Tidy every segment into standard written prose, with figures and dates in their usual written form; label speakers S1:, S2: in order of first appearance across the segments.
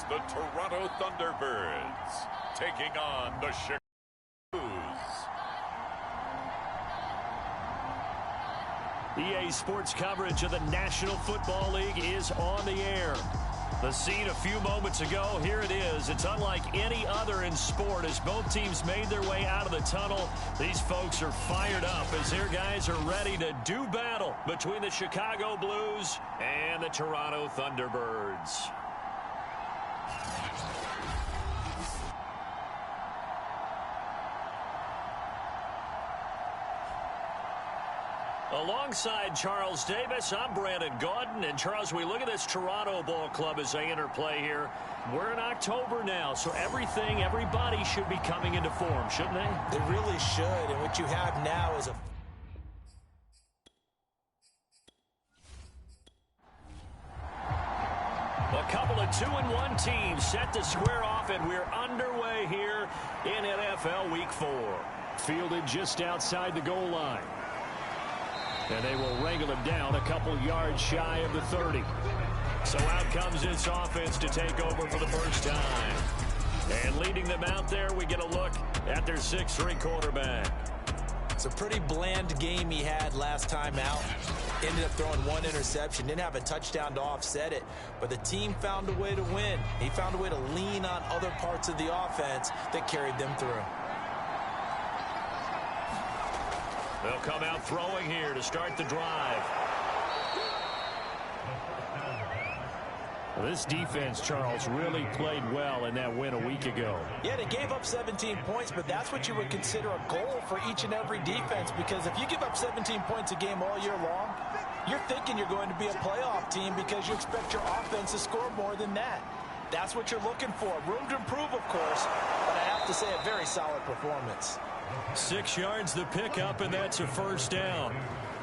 S1: It's the Toronto Thunderbirds taking on the Chicago Blues.
S2: EA Sports coverage of the National Football League is on the air. The scene a few moments ago, here it is. It's unlike any other in sport as both teams made their way out of the tunnel. These folks are fired up as their guys are ready to do battle between the Chicago Blues and the Toronto Thunderbirds. Alongside Charles Davis, I'm Brandon Gaudin. And Charles, we look at this Toronto ball club as they enter play here. We're in October now, so everybody should be coming into form, shouldn't they?
S3: They really should. And what you have now is
S2: a couple of 2-1 teams set to square off, and we're underway here in NFL Week 4. Fielded just outside the goal line. And they will wrangle him down a couple yards shy of the 30. So out comes this offense to take over for the first time. And leading them out there, we get a look at their 6'3" quarterback.
S3: It's a pretty bland game he had last time out. Ended up throwing one interception. Didn't have a touchdown to offset it. But the team found a way to win. He found a way to lean on other parts of the offense that carried them through.
S2: They'll come out throwing here to start the drive. Well, this defense, Charles, really played well in that win a week ago.
S3: Yeah, they gave up 17 points, but that's what you would consider a goal for each and every defense, because if you give up 17 points a game all year long, you're thinking you're going to be a playoff team because you expect your offense to score more than that. That's what you're looking for. Room to improve, of course, but I have to say a very solid performance.
S2: 6 yards the pickup, and that's a first down.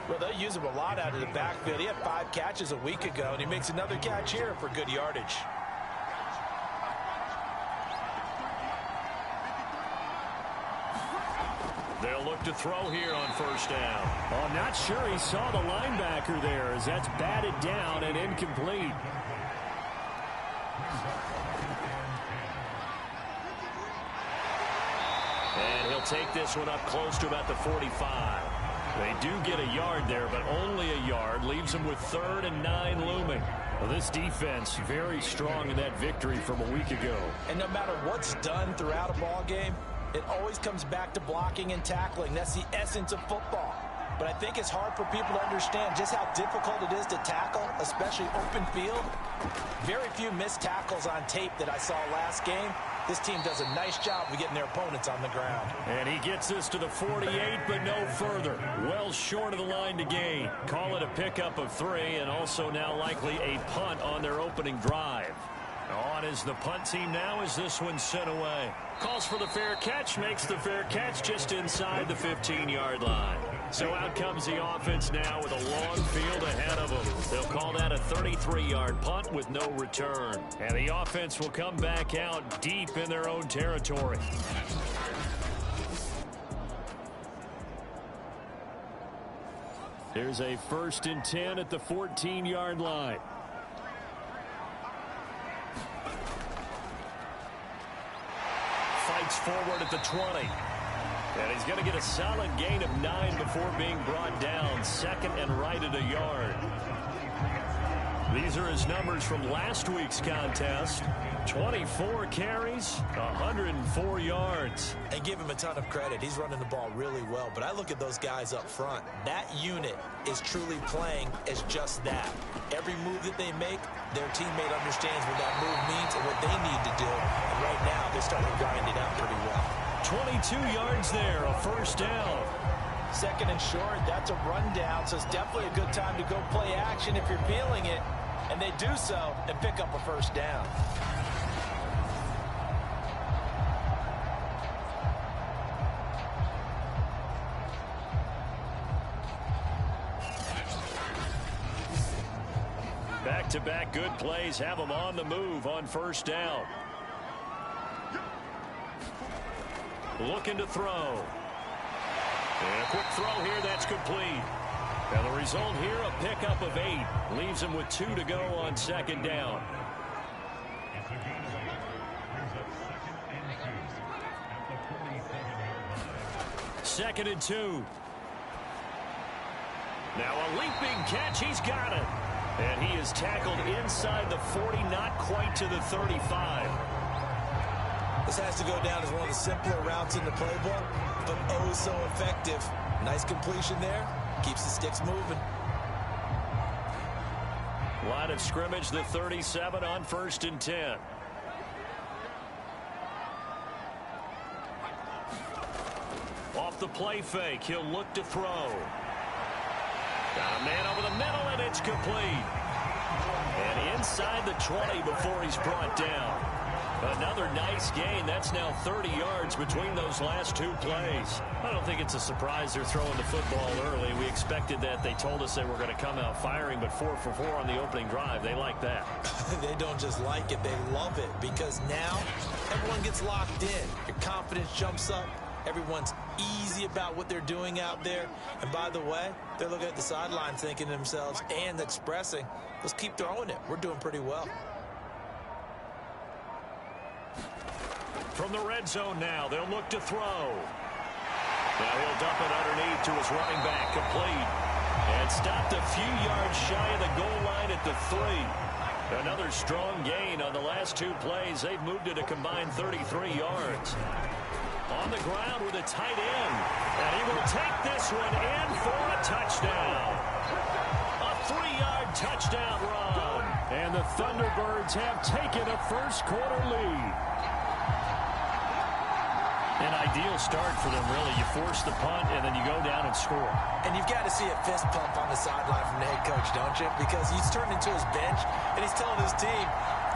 S3: Well, they use him a lot out of the backfield. He had 5 catches a week ago, and he makes another catch here for good yardage.
S2: They'll look to throw here on first down. Oh, I'm not sure he saw the linebacker there as that's batted down and incomplete. And he'll take this one up close to about the 45. They do get a yard there, but only a yard. Leaves them with 3rd and 9 looming. Well, this defense very strong in that victory from a week ago.
S3: And no matter what's done throughout a ball game, it always comes back to blocking and tackling. That's the essence of football. But I think it's hard for people to understand just how difficult it is to tackle, especially open field. Very few missed tackles on tape that I saw last game. This team does a nice job of getting their opponents on the ground.
S2: And he gets this to the 48, but no further. Well short of the line to gain. Call it a pickup of 3, and also now likely a punt on their opening drive. On is the punt team now as this one's sent away. Calls for the fair catch, makes the fair catch just inside the 15-yard line. So out comes the offense now with a long field ahead of them. They'll call that a 33-yard punt with no return. And the offense will come back out deep in their own territory. Here's a 1st and 10 at the 14-yard line. Fights forward at the 20. And he's going to get a solid gain of 9 before being brought down. 2nd and right at a yard. These are his numbers from last week's contest. 24 carries, 104 yards.
S3: And give him a ton of credit. He's running the ball really well. But I look at those guys up front. That unit is truly playing as just that. Every move that they make, their teammate understands what that move means and what they need to do. And right now, they're starting to grind it out pretty well.
S2: 22 yards there, a first down.
S3: 2nd and short, that's a rundown, so it's definitely a good time to go play action if you're feeling it. And they do so and pick up a first down.
S2: Back-to-back good plays have them on the move on first down. Looking to throw. And a quick throw here, that's complete. And the result here, a pickup of 8. Leaves him with 2 to go on 2nd down. 2nd and 2. Now a leaping catch. He's got it. And he is tackled inside the 40, not quite to the 35.
S3: This has to go down as one of the simpler routes in the playbook, but oh so effective. Nice completion there. Keeps the sticks moving.
S2: Line of scrimmage, the 37 on 1st and 10. Off the play fake, he'll look to throw. Got a man over the middle, and it's complete. And inside the 20 before he's brought down. Another nice gain. That's now 30 yards between those last 2 plays. I don't think it's a surprise they're throwing the football early. We expected that. They told us they were going to come out firing, but 4 for 4 on the opening drive. They like that.
S3: They don't just like it, they love it, because now everyone gets locked in. Your confidence jumps up. Everyone's easy about what they're doing out there. And by the way, they're looking at the sideline thinking to themselves and expressing, let's keep throwing it. We're doing pretty well.
S2: From the red zone now, they'll look to throw. Now he'll dump it underneath to his running back, complete. And stopped a few yards shy of the goal line at the 3. Another strong gain on the last 2 plays. They've moved it a combined 33 yards. On the ground with a tight end. And he will take this one in for a touchdown. A 3-yard touchdown run. And the Thunderbirds have taken a first-quarter lead. An ideal start for them, really. You force the punt, and then you go down and score.
S3: And you've got to see a fist pump on the sideline from the head coach, don't you? Because he's turned into his bench, and he's telling his team,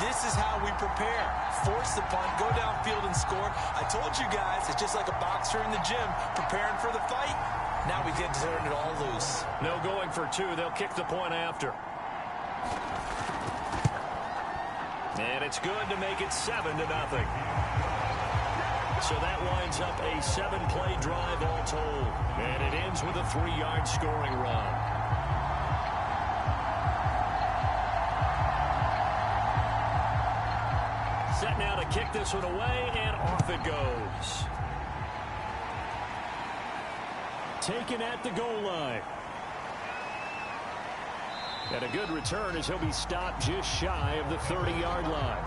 S3: this is how we prepare. Force the punt, go downfield and score. I told you guys, it's just like a boxer in the gym preparing for the fight. Now we get to turn it all loose.
S2: No going for 2. They'll kick the point after. And it's good to make it 7-0. So that winds up a 7-play drive all told. And it ends with a 3-yard scoring run. Set now to kick this one away, and off it goes. Taken at the goal line. And a good return as he'll be stopped just shy of the 30-yard line.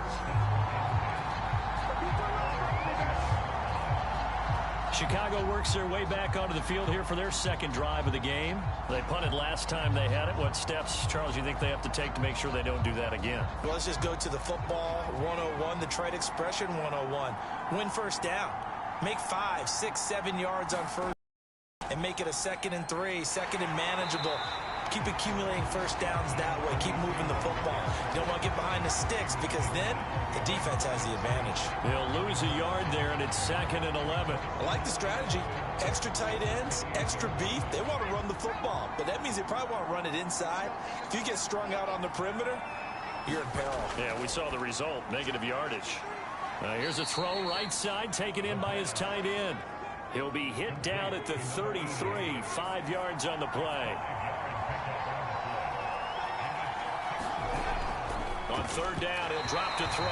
S2: Chicago works their way back onto the field here for their 2nd drive of the game. They punted last time they had it. What steps, Charles, you think they have to take to make sure they don't do that again?
S3: Well, let's just go to the football 101, the trade expression 101. Win first down. Make 5, 6, 7 yards on first and make it a 2nd and 3, 2nd and manageable. Keep accumulating first downs that way. Keep moving the football. You don't want to get behind the sticks because then the defense has the advantage.
S2: They'll lose a yard there, and it's 2nd and 11.
S3: I like the strategy. Extra tight ends, extra beef. They want to run the football, but that means they probably want to run it inside. If you get strung out on the perimeter, you're in peril.
S2: Yeah, we saw the result, negative yardage. Here's a throw right side, taken in by his tight end. He'll be hit down at the 33, 5 yards on the play. On 3rd down, he'll drop to throw.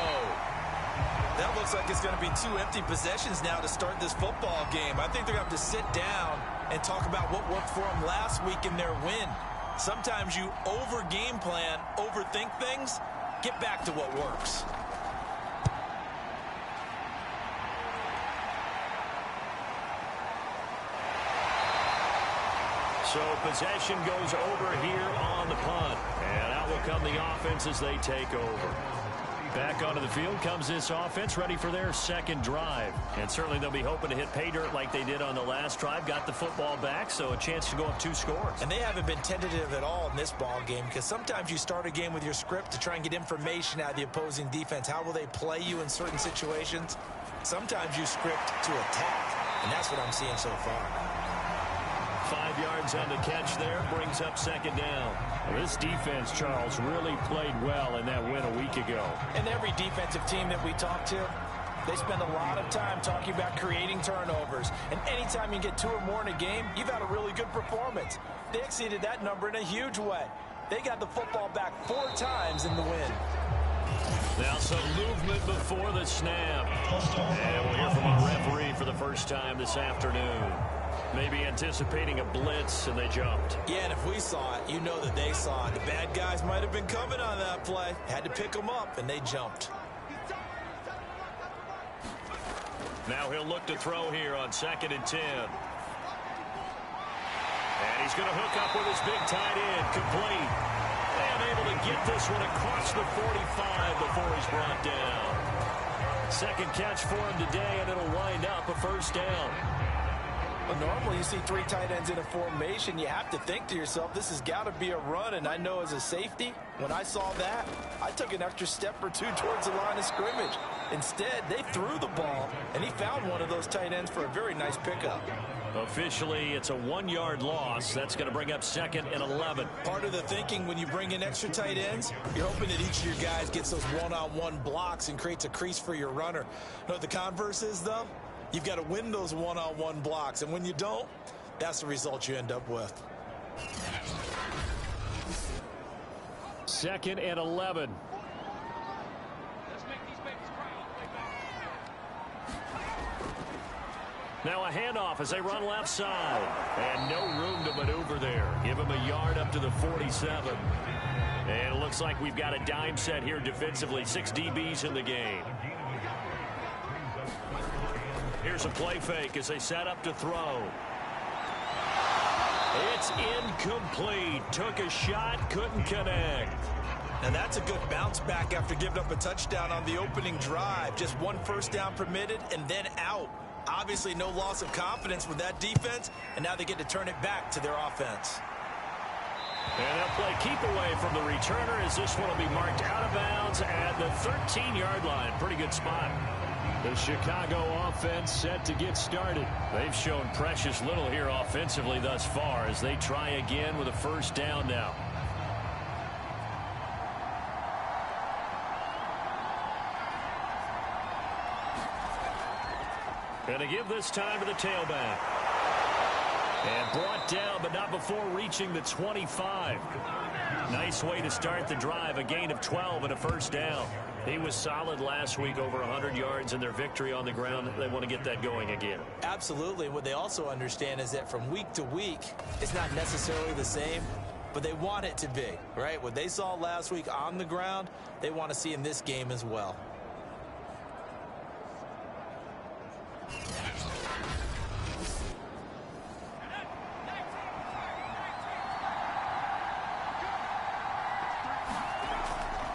S3: That looks like it's going to be 2 empty possessions now to start this football game. I think they're going to have to sit down and talk about what worked for them last week in their win. Sometimes you over-game plan, overthink things. Get back to what works.
S2: So possession goes over here on the punt. And out will come the offense as they take over. Back onto the field comes this offense, ready for their 2nd drive. And certainly they'll be hoping to hit pay dirt like they did on the last drive. Got the football back, so a chance to go up 2 scores.
S3: And they haven't been tentative at all in this ball game, because sometimes you start a game with your script to try and get information out of the opposing defense. How will they play you in certain situations? Sometimes you script to attack, and that's what I'm seeing so far.
S2: 5 yards on the catch there, brings up 2nd down. Well, this defense, Charles, really played well in that win a week ago.
S3: And every defensive team that we talk to, they spend a lot of time talking about creating turnovers. And anytime you get 2 or more in a game, you've had a really good performance. They exceeded that number in a huge way. They got the football back 4 times in the win.
S2: Now some movement before the snap. And we'll hear from our referee for the first time this afternoon. Maybe anticipating a blitz, and they jumped.
S3: Yeah, and if we saw it, you know that they saw it. The bad guys might have been coming on that play. Had to pick them up, and they jumped.
S2: Now he'll look to throw here on 2nd and 10. And he's going to hook up with his big tight end, complete. And able to get this one across the 45 before he's brought down. Second catch for him today, and it'll wind up a first down.
S3: Well, normally you see 3 tight ends in a formation. You have to think to yourself, this has got to be a run. And I know as a safety, when I saw that, I took an extra step or 2 towards the line of scrimmage. Instead, they threw the ball, and he found one of those tight ends for a very nice pickup.
S2: Officially, it's a 1-yard loss. That's going to bring up 2nd and 11.
S3: Part of the thinking when you bring in extra tight ends, you're hoping that each of your guys gets those one-on-one blocks and creates a crease for your runner. You know what the converse is, though? You've got to win those one-on-one blocks, and when you don't, that's the result you end up with.
S2: 2nd and 11. Now a handoff as they run left side. And no room to maneuver there. Give him a yard up to the 47. And it looks like we've got a dime set here defensively. 6 DBs in the game. Here's a play fake as they set up to throw. It's incomplete. Took a shot, couldn't connect.
S3: And that's a good bounce back after giving up a touchdown on the opening drive. Just 1 first down permitted and then out. Obviously no loss of confidence with that defense, and now they get to turn it back to their offense.
S2: And they'll play keep away from the returner as this one will be marked out of bounds at the 13-yard line. Pretty good spot. The Chicago offense set to get started. They've shown precious little here offensively thus far as they try again with a first down now. Going to give this time to the tailback. And brought down, but not before reaching the 25. Nice way to start the drive. A gain of 12 and a first down. He was solid last week, over 100 yards in their victory on the ground. They want to get that going again.
S3: Absolutely. What they also understand is that from week to week, it's not necessarily the same, but they want it to be, right? What they saw last week on the ground, they want to see in this game as well.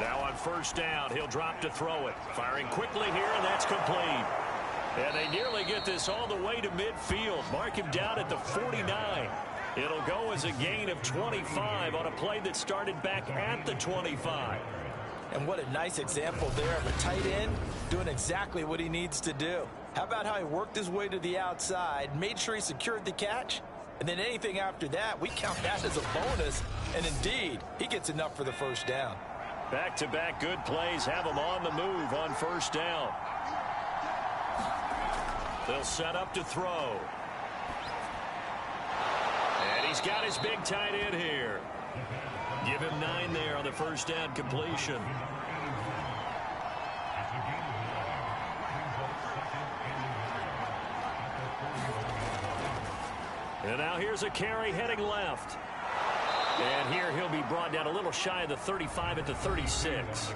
S2: Now on first down, he'll drop to throw it. Firing quickly here, and that's complete. And they nearly get this all the way to midfield. Mark him down at the 49. It'll go as a gain of 25 on a play that started back at the 25.
S3: And what a nice example there of a tight end doing exactly what he needs to do. How about how he worked his way to the outside, made sure he secured the catch, and then anything after that, we count that as a bonus. And indeed, he gets enough for the first down.
S2: Back-to-back good plays have him on the move on first down. They'll set up to throw. And he's got his big tight end here. Give him 9 there on the first down completion. And now here's a carry heading left. And here he'll be brought down a little shy of the 35 at the 36.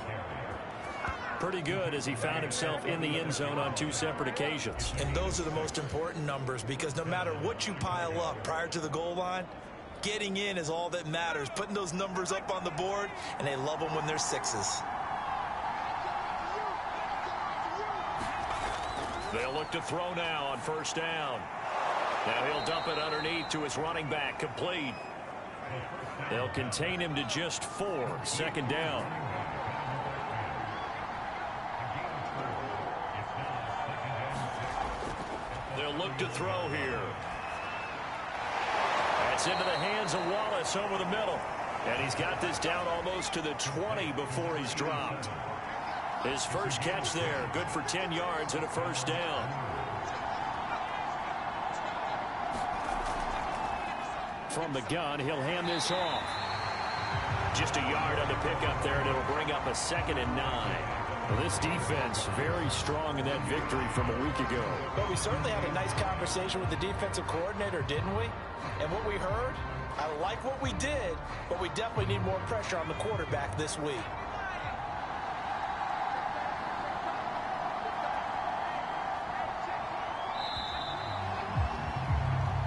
S2: Pretty good as he found himself in the end zone on 2 separate occasions.
S3: And those are the most important numbers because no matter what you pile up prior to the goal line, getting in is all that matters. Putting those numbers up on the board, and they love them when they're 6s.
S2: They'll look to throw now on first down. Now he'll dump it underneath to his running back, complete. They'll contain him to just 4, second down. They'll look to throw here. That's into the hands of Wallace over the middle. And he's got this down almost to the 20 before he's dropped. His first catch there, good for 10 yards and a first down. From the gun, he'll hand this off. Just a yard on the pickup there, and it'll bring up a 2nd and 9. Well, this defense very strong in that victory from a week ago.
S3: But we certainly had a nice conversation with the defensive coordinator, didn't we? And what we heard, I like what we did, but we definitely need more pressure on the quarterback this week.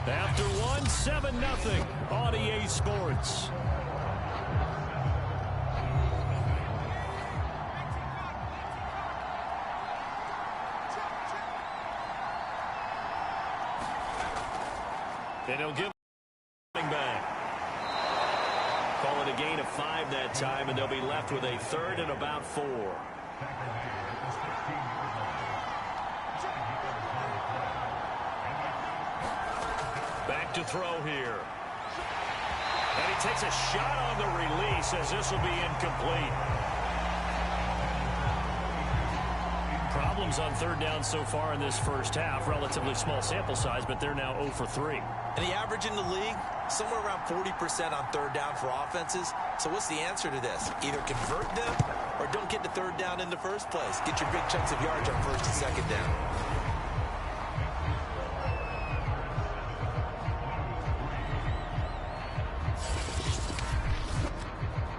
S2: After one, 7-0 on EA Sports. And he'll give back. Call it a gain of 5 that time, and they'll be left with a 3rd and about 4. Back to throw here. And he takes a shot on the release as this will be incomplete. Problems on 3rd down so far in this first half. Relatively small sample size, but they're now 0 for 3.
S3: And the average in the league, somewhere around 40% on 3rd down for offenses. So what's the answer to this? Either convert them or don't get to 3rd down in the first place. Get your big chunks of yards on 1st and 2nd down.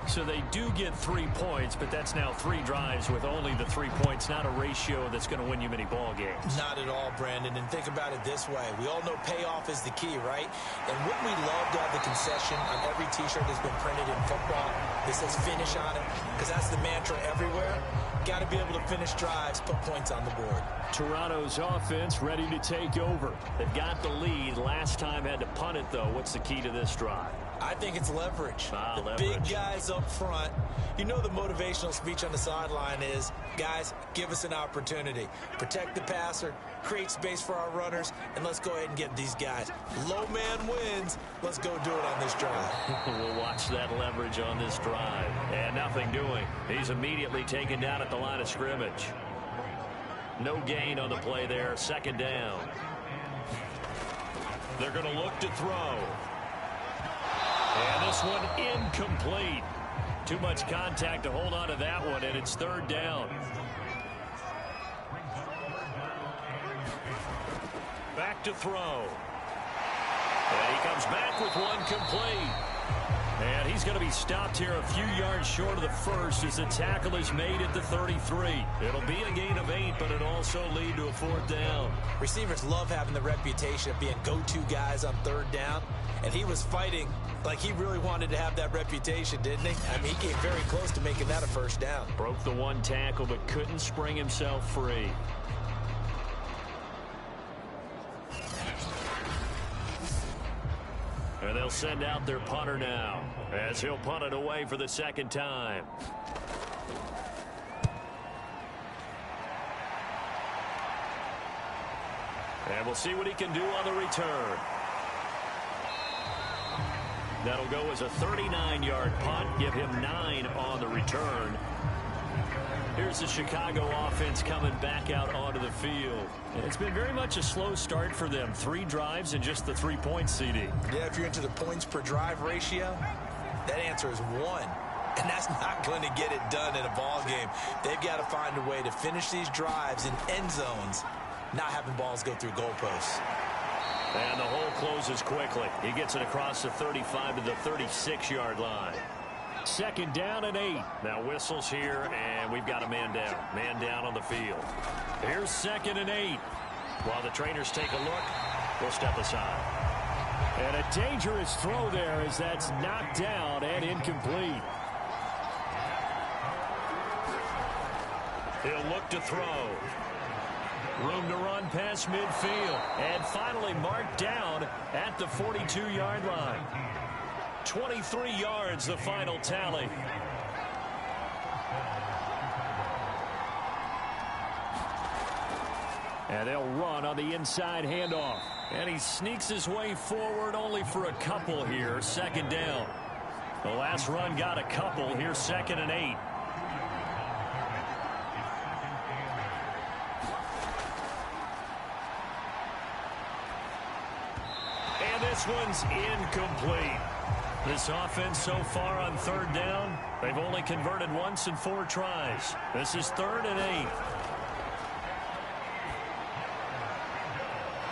S2: So they do get 3 points, but that's now 3 drives with only the 3 points, not a ratio that's going to win you many ball games.
S3: Not at all, Brandon. And think about it this way. We all know payoff is the key, right? And wouldn't we love to have the concession on every T-shirt that's been printed in football that says finish on it? Because that's the mantra everywhere. Got to be able to finish drives, put points on the board. Toronto's offense ready to take over. They've got the lead. Last time had to punt it, though. What's the key to this drive? I think it's leverage. Big guys up front. You know the motivational speech on the sideline is, guys, give us an opportunity. Protect the passer, create space for our runners, and let's go ahead and get these guys. Low man wins. Let's go do it on this drive.
S2: We'll watch that leverage on this drive. And nothing doing. He's immediately taken down at the line of scrimmage. No gain on the play there. 2nd down. They're going to look to throw. And this one incomplete. Too much contact to hold on to that one, and it's 3rd down. Back to throw. And he comes back with one complete. And he's going to be stopped here a few yards short of the first as the tackle is made at the 33. It'll be a gain of 8, but it'll also lead to a 4th down. Receivers love having the reputation of being go-to guys on 3rd down. And he was fighting like he really wanted to have that reputation, didn't he? I mean, he came very close to making that a 1st down. Broke the one tackle, but couldn't spring himself free. And they'll send out their punter now as he'll punt it away for the 2nd time. And we'll see what he can do on the return. That'll go as a 39-yard punt, give him 9 on the return. Here's the Chicago offense coming back out onto the field. And it's been very much a slow start for them. 3 drives and just the 3 points, CD. Yeah, if you're into the points per drive ratio, that answer is 1. And that's not going to get it done in a ball game. They've got to find a way to finish these drives in end zones, not having balls go through goalposts. And the hole closes quickly. He gets it across the 35 to the 36-yard line. 2nd down and 8. Now whistles here, and we've got a man down. Man down on the field. Here's 2nd and 8. While the trainers take a look, we'll step aside. And a dangerous throw there as that's knocked down and incomplete. He'll look to throw. Room to run past midfield. And finally marked down at the 42-yard line. 23 yards, the final tally. And they'll run on the inside handoff. And he sneaks his way forward only for a couple here. 2nd down. The last run got a couple. Here's 2nd and 8. And this one's incomplete. This offense so far on third down, they've only converted once in 4 tries. This is 3rd and 8.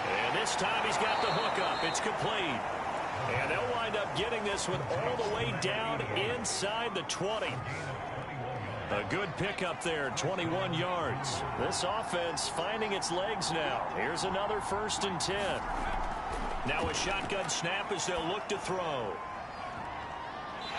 S2: And this time he's got the hook up. It's complete. And they'll wind up getting this one all the way down inside the 20. A good pickup there, 21 yards. This offense finding its legs now. Here's another 1st and 10. Now a shotgun snap as they'll look to throw.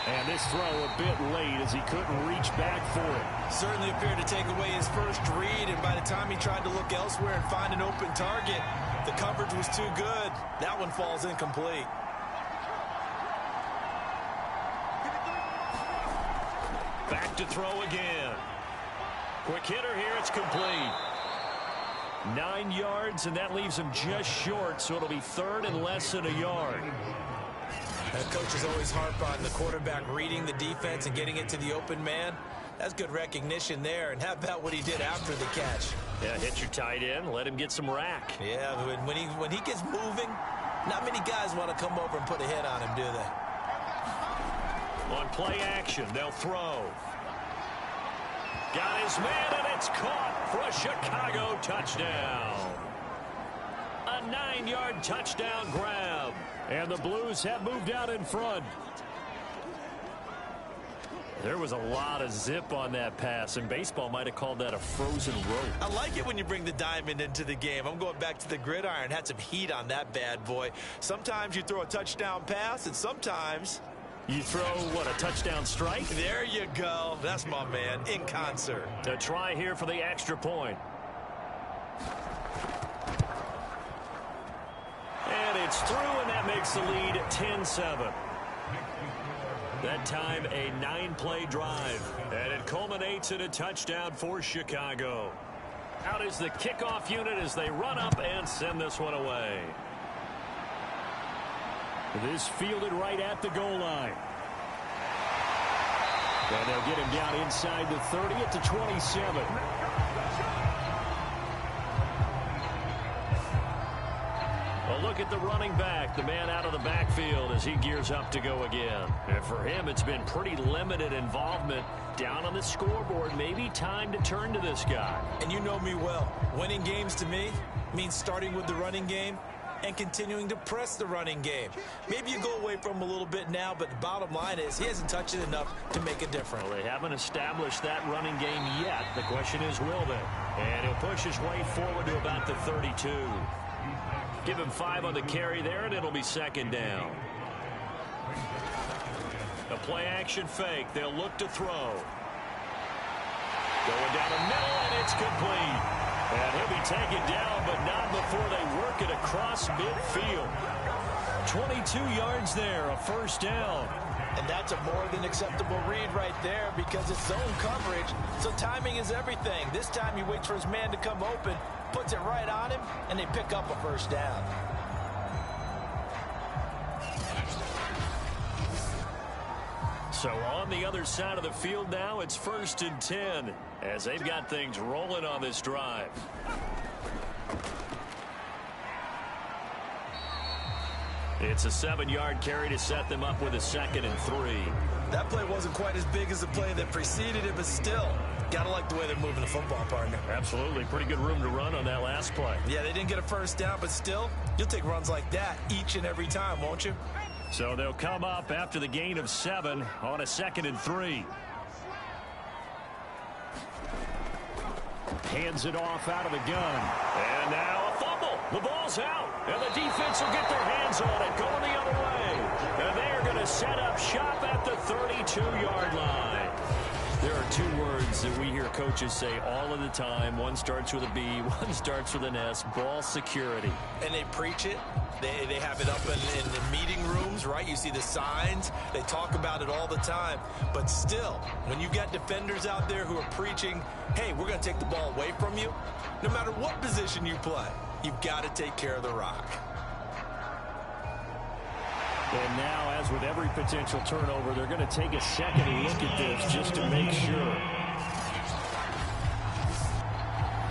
S2: And this throw a bit late as he couldn't reach back for it.
S3: Certainly appeared to take away his first read, and by the time he tried to look elsewhere and find an open target, the coverage was too good. That one falls incomplete.
S2: Back to throw again. Quick hitter here, it's complete. 9 yards, and that leaves him just short, so it'll be 3rd and less than a yard.
S3: Coaches always harp on the quarterback reading the defense and getting it to the open man. That's good recognition there. And how about what he did after the catch?
S2: Yeah, hit your tight end, let him get some rack.
S3: Yeah, when he gets moving, not many guys want to come over and put a hit on him, do they?
S2: On play action, they'll throw. Got his man, and it's caught for a Chicago touchdown. A 9-yard touchdown grab. And the Blues have moved out in front. There was a lot of zip on that pass, and baseball might have called that a frozen rope.
S3: I like it when you bring the diamond into the game. I'm going back to the gridiron. Had some heat on that bad boy. Sometimes you throw a touchdown pass, and sometimes
S2: you throw, what, a touchdown strike?
S3: There you go. That's my man, in concert.
S2: A try here for the extra point. And it's through, and that makes the lead 10-7. That time, a 9-play drive. And it culminates in a touchdown for Chicago. Out is the kickoff unit as they run up and send this one away. This fielded right at the goal line. And they'll get him down inside the 30 at the 27. A look at the running back, the man out of the backfield as he gears up to go again. And for him, it's been pretty limited involvement down on the scoreboard. Maybe time to turn to this guy.
S3: And you know me well. Winning games to me means starting with the running game and continuing to press the running game. Maybe you go away from him a little bit now, but the bottom line is he hasn't touched it enough to make a difference.
S2: Well, they haven't established that running game yet. The question is, will they? And he'll push his way forward to about the 32. Give him 5 on the carry there, and it'll be 2nd down. A play-action fake. They'll look to throw. Going down the middle, and it's complete. And he'll be taken down, but not before they work it across midfield. 22 yards there, a 1st down.
S3: And that's a more than acceptable read right there because it's zone coverage, so timing is everything. This time he waits for his man to come open, puts it right on him, and they pick up a 1st down.
S2: So on the other side of the field now, it's 1st and 10 as they've got things rolling on this drive. It's a 7-yard carry to set them up with a 2nd and 3.
S3: That play wasn't quite as big as the play that preceded it, but still, gotta like the way they're moving the football, partner.
S2: Absolutely. Pretty good room to run on that last play.
S3: Yeah, they didn't get a 1st down, but still, you'll take runs like that each and every time, won't you?
S2: So they'll come up after the gain of 7 on a 2nd and 3. Hands it off out of the gun. And now a fumble. The ball's out. And the defense will get their hands on it, going the other way. And they are going to set up shop at the 32-yard line. There are 2 words that we hear coaches say all of the time. One starts with a B, one starts with an S, ball security.
S3: And they preach it. They have it up in the meeting rooms, right? You see the signs. They talk about it all the time. But still, when you got defenders out there who are preaching, hey, we're going to take the ball away from you, no matter what position you play, you've got to take care of the rock.
S2: And now, as with every potential turnover, they're going to take a second look at this just to make sure.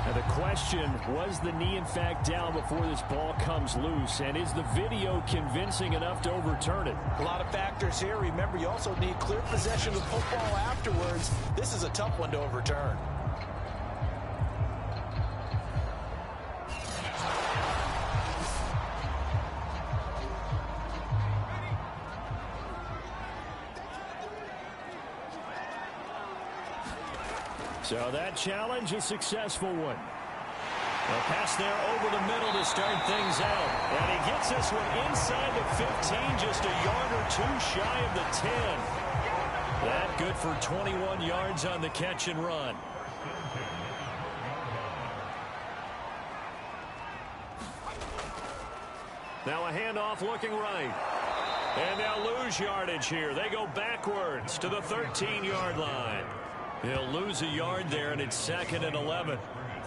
S2: And the question, was the knee in fact down before this ball comes loose? And is the video convincing enough to overturn it?
S3: A lot of factors here. Remember, you also need clear possession of the football afterwards. This is a tough one to overturn.
S2: So that challenge, a successful one. A pass there over the middle to start things out. And he gets this one inside the 15, just a yard or two shy of the 10. That good for 21 yards on the catch and run. Now a handoff looking right. And they'll lose yardage here. They go backwards to the 13-yard line. They'll lose a yard there, and it's 2nd and 11.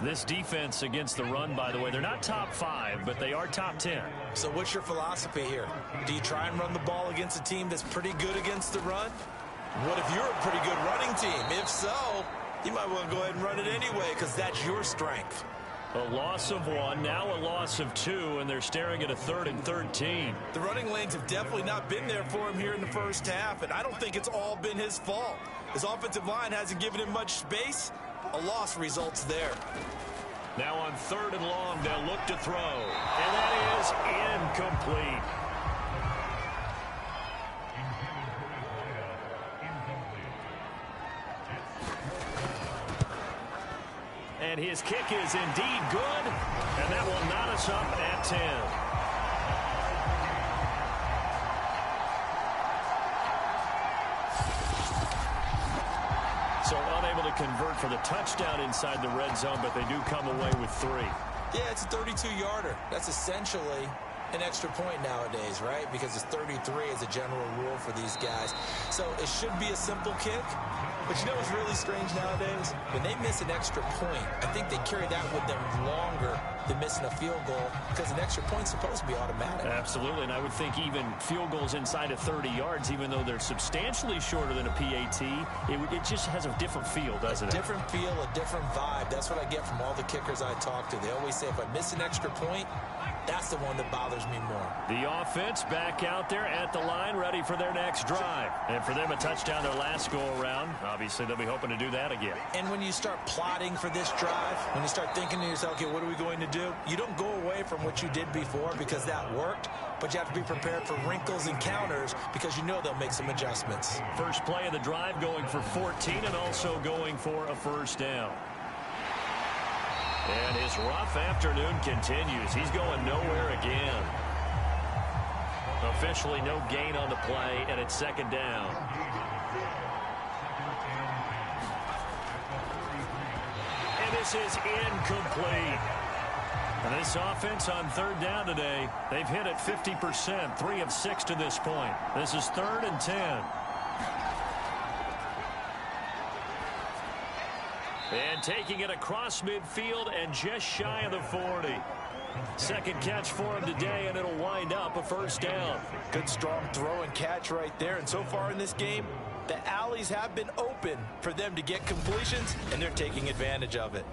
S2: This defense against the run, by the way, they're not top 5, but they are top 10.
S3: So what's your philosophy here? Do you try and run the ball against a team that's pretty good against the run? What if you're a pretty good running team? If so, you might want to go ahead and run it anyway because that's your strength.
S2: A loss of 1, now a loss of 2, and they're staring at a 3rd and 13.
S3: The running lanes have definitely not been there for him here in the first half, and I don't think it's all been his fault. His offensive line hasn't given him much space. A loss results there.
S2: Now on 3rd and long, they'll look to throw. And that is incomplete. And his kick is indeed good. And that will knot us up at 10. So unable to convert for the touchdown inside the red zone, but they do come away with 3.
S3: Yeah, it's a 32-yarder. That's essentially an extra point nowadays, right? Because it's 33 as a general rule for these guys. So it should be a simple kick. But you know what's really strange nowadays? When they miss an extra point, I think they carry that with them longer than missing a field goal because an extra point's supposed to be automatic.
S2: Absolutely, and I would think even field goals inside of 30 yards, even though they're substantially shorter than a PAT, it just has a different feel, doesn't it?
S3: A different feel, a different vibe. That's what I get from all the kickers I talk to. They always say if I miss an extra point, that's the one that bothers me more.
S2: The offense back out there at the line, ready for their next drive. And for them, a touchdown their last go-around. Obviously, they'll be hoping to do that again.
S3: And when you start plotting for this drive, when you start thinking to yourself, okay, what are we going to do? You don't go away from what you did before because that worked, but you have to be prepared for wrinkles and counters because you know they'll make some adjustments.
S2: First play of the drive going for 14 and also going for a first down. And his rough afternoon continues. He's going nowhere again. Officially no gain on the play, and it's 2nd down. And this is incomplete. And this offense on 3rd down today, they've hit it 50%, 3 of 6 to this point. This is 3rd and 10. And taking it across midfield and just shy of the 40. Second catch for him today, and it'll wind up a first down.
S3: Good strong throw and catch right there. And so far in this game, the alleys have been open for them to get completions, and they're taking advantage of it.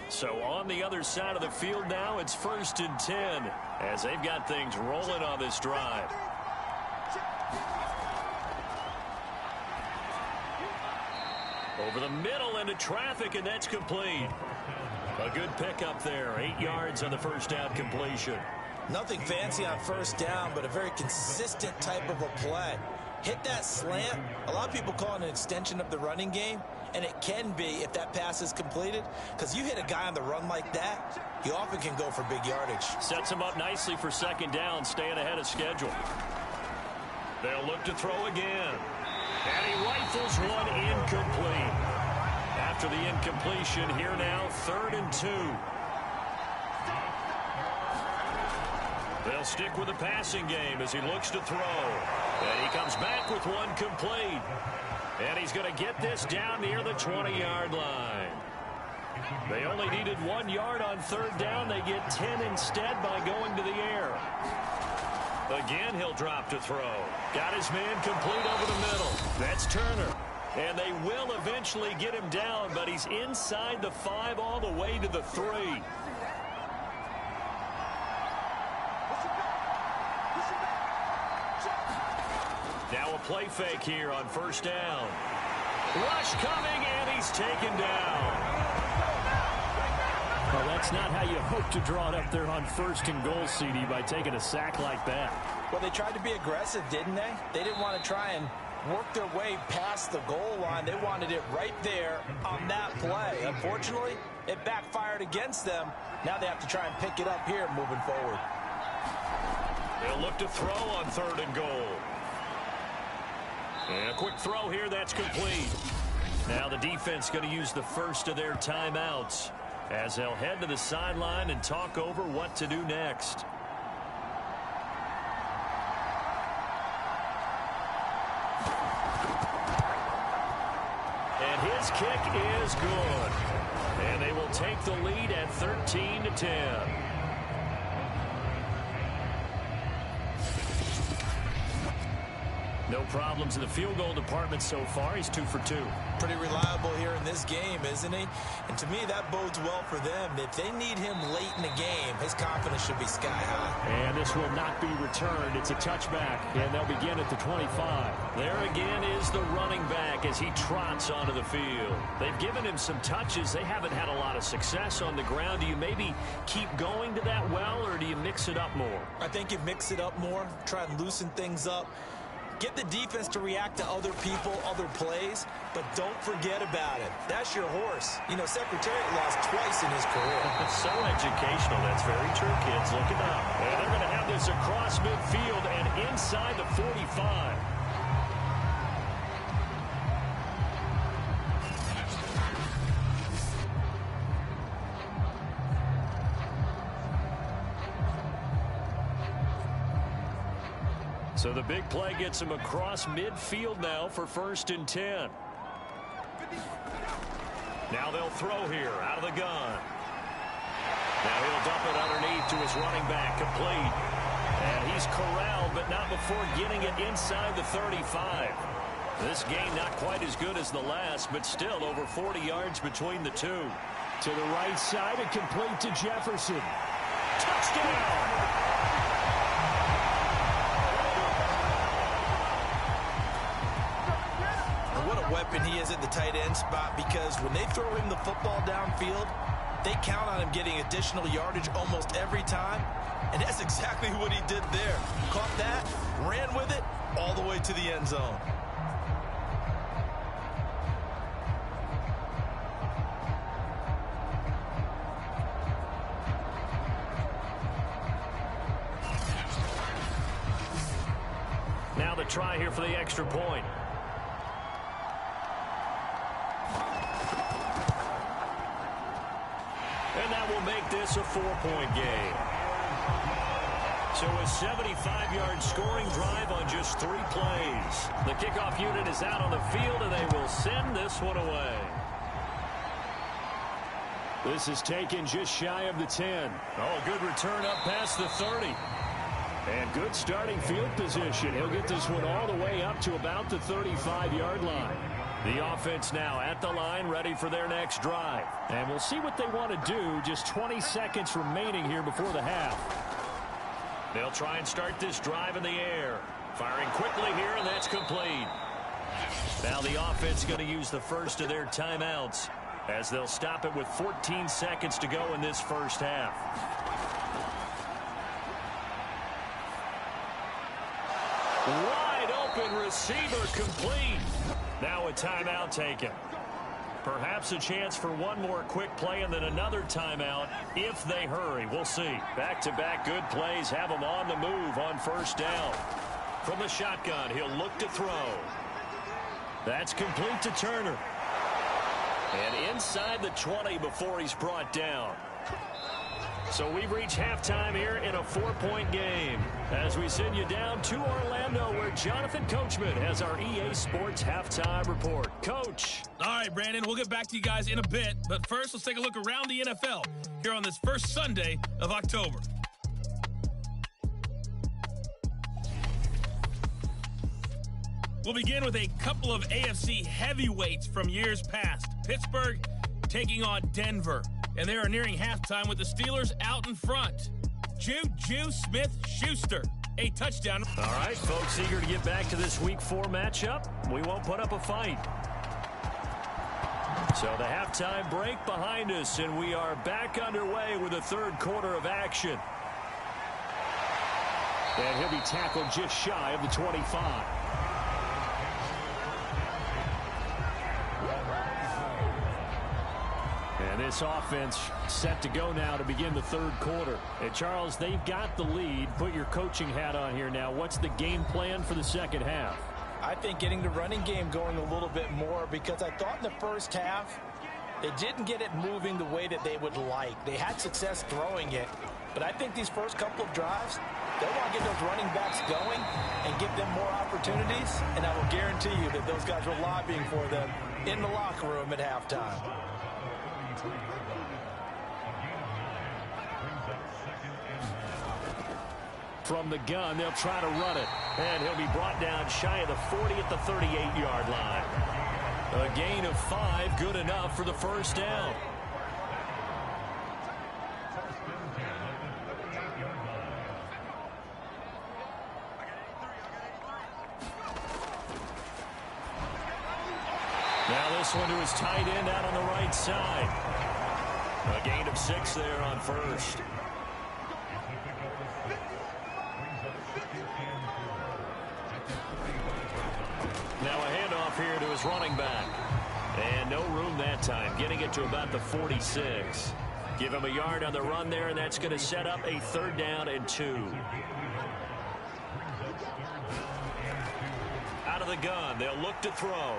S2: So on the other side of the field now, it's 1st and 10 as they've got things rolling on this drive. Over the middle into traffic, and that's complete. A good pickup there, 8 yards on the first down completion.
S3: Nothing fancy on first down, but a very consistent type of a play. Hit that slant. A lot of people call it an extension of the running game, and it can be if that pass is completed, because you hit a guy on the run like that, you often can go for big yardage.
S2: Sets him up nicely for 2nd down, staying ahead of schedule. They'll look to throw again. And he rifles one incomplete. After the incompletion, here now, 3rd and 2. They'll stick with the passing game as he looks to throw. And he comes back with one complete. And he's going to get this down near the 20-yard line. They only needed 1 yard on 3rd down. They get 10 instead by going to the air. Again, he'll drop to throw. Got his man complete over the middle. That's Turner. And they will eventually get him down, but he's inside the 5 all the way to the 3. Now a play fake here on first down. Rush coming, and he's taken down.
S4: Well, that's not how you hope to draw it up there on 1st and goal, CD, by taking a sack like that.
S3: Well, they tried to be aggressive, didn't they? They didn't want to try and work their way past the goal line. They wanted it right there on that play. Unfortunately, it backfired against them. Now they have to try and pick it up here moving forward.
S2: They'll look to throw on 3rd and goal. And a quick throw here, that's complete. Now the defense going to use the first of their timeouts as they'll head to the sideline and talk over what to do next. And his kick is good. And they will take the lead at 13-10. No problems in the field goal department so far. He's 2 for 2.
S3: Pretty reliable here in this game, isn't he? And to me, that bodes well for them. If they need him late in the game, his confidence should be sky high.
S4: And this will not be returned. It's a touchback, and they'll begin at the 25.
S2: There again is the running back as he trots onto the field. They've given him some touches. They haven't had a lot of success on the ground. Do you maybe keep going to that well, or do you mix it up more?
S3: I think you mix it up more, try and loosen things up. Get the defense to react to other people, other plays, but don't forget about it. That's your horse. You know, Secretariat lost twice in his career.
S2: So educational. That's very true, kids. Look it up. And they're going to have this across midfield and inside the 45. So the big play gets him across midfield now for 1st and 10. Now they'll throw here out of the gun. Now he'll dump it underneath to his running back, complete. And he's corralled, but not before getting it inside the 35. This game not quite as good as the last, but still over 40 yards between the two.
S4: To the right side and complete to Jefferson.
S2: Touchdown!
S3: Weapon he is at the tight end spot, because when they throw him the football downfield, they count on him getting additional yardage almost every time, and that's exactly what he did there. Caught that, ran with it all the way to the end zone.
S2: Now the try here for the extra point. And that will make this a 4-point game. So a 75-yard scoring drive on just 3 plays. The kickoff unit is out on the field, and they will send this one away.
S4: This is taken just shy of the 10.
S2: Oh, good return up past the 30.
S4: And good starting field position. He'll get this one all the way up to about the 35-yard line.
S2: The offense now at the line, ready for their next drive.
S4: And we'll see what they want to do. Just 20 seconds remaining here before the half.
S2: They'll try and start this drive in the air. Firing quickly here, and that's complete. Now the offense going to use the first of their timeouts as they'll stop it with 14 seconds to go in this first half. Wide open receiver, complete. Now a timeout taken. Perhaps a chance for one more quick play and then another timeout if they hurry. We'll see. Back-to-back good plays have them on the move on first down. From the shotgun, he'll look to throw. That's complete to Turner. And inside the 20 before he's brought down. So we've reached halftime here in a 4-point game as we send you down to Orlando, where Jonathan Coachman has our EA Sports halftime report. Coach.
S5: All right, Brandon, we'll get back to you guys in a bit, but first let's take a look around the NFL here on this first Sunday of October. We'll begin with a couple of AFC heavyweights from years past. Pittsburgh taking on Denver. And they are nearing halftime with the Steelers out in front. Juju Smith-Schuster, a touchdown.
S2: All right, folks, eager to get back to this Week 4 matchup. We won't put up a fight. So the halftime break behind us, and we are back underway with the third quarter of action. And he'll be tackled just shy of the 25. And this offense set to go now to begin the third quarter. And Charles, they've got the lead. Put your coaching hat on here now. What's the game plan for the second half?
S3: I think getting the running game going a little bit more, because I thought in the first half they didn't get it moving the way that they would like. They had success throwing it, but I think these first couple of drives, they want to get those running backs going and give them more opportunities, and I will guarantee you that those guys were lobbying for them in the locker room at halftime.
S2: From the gun, they'll try to run it. And he'll be brought down shy of the 40 at the 38-yard line. A gain of 5, good enough for the first down. Now this one to his tight end out on the right side. A gain of 6 there on first. Now a handoff here to his running back. And no room that time, getting it to about the 46. Give him a yard on the run there, and that's going to set up a 3rd down and 2. Out of the gun, they'll look to throw.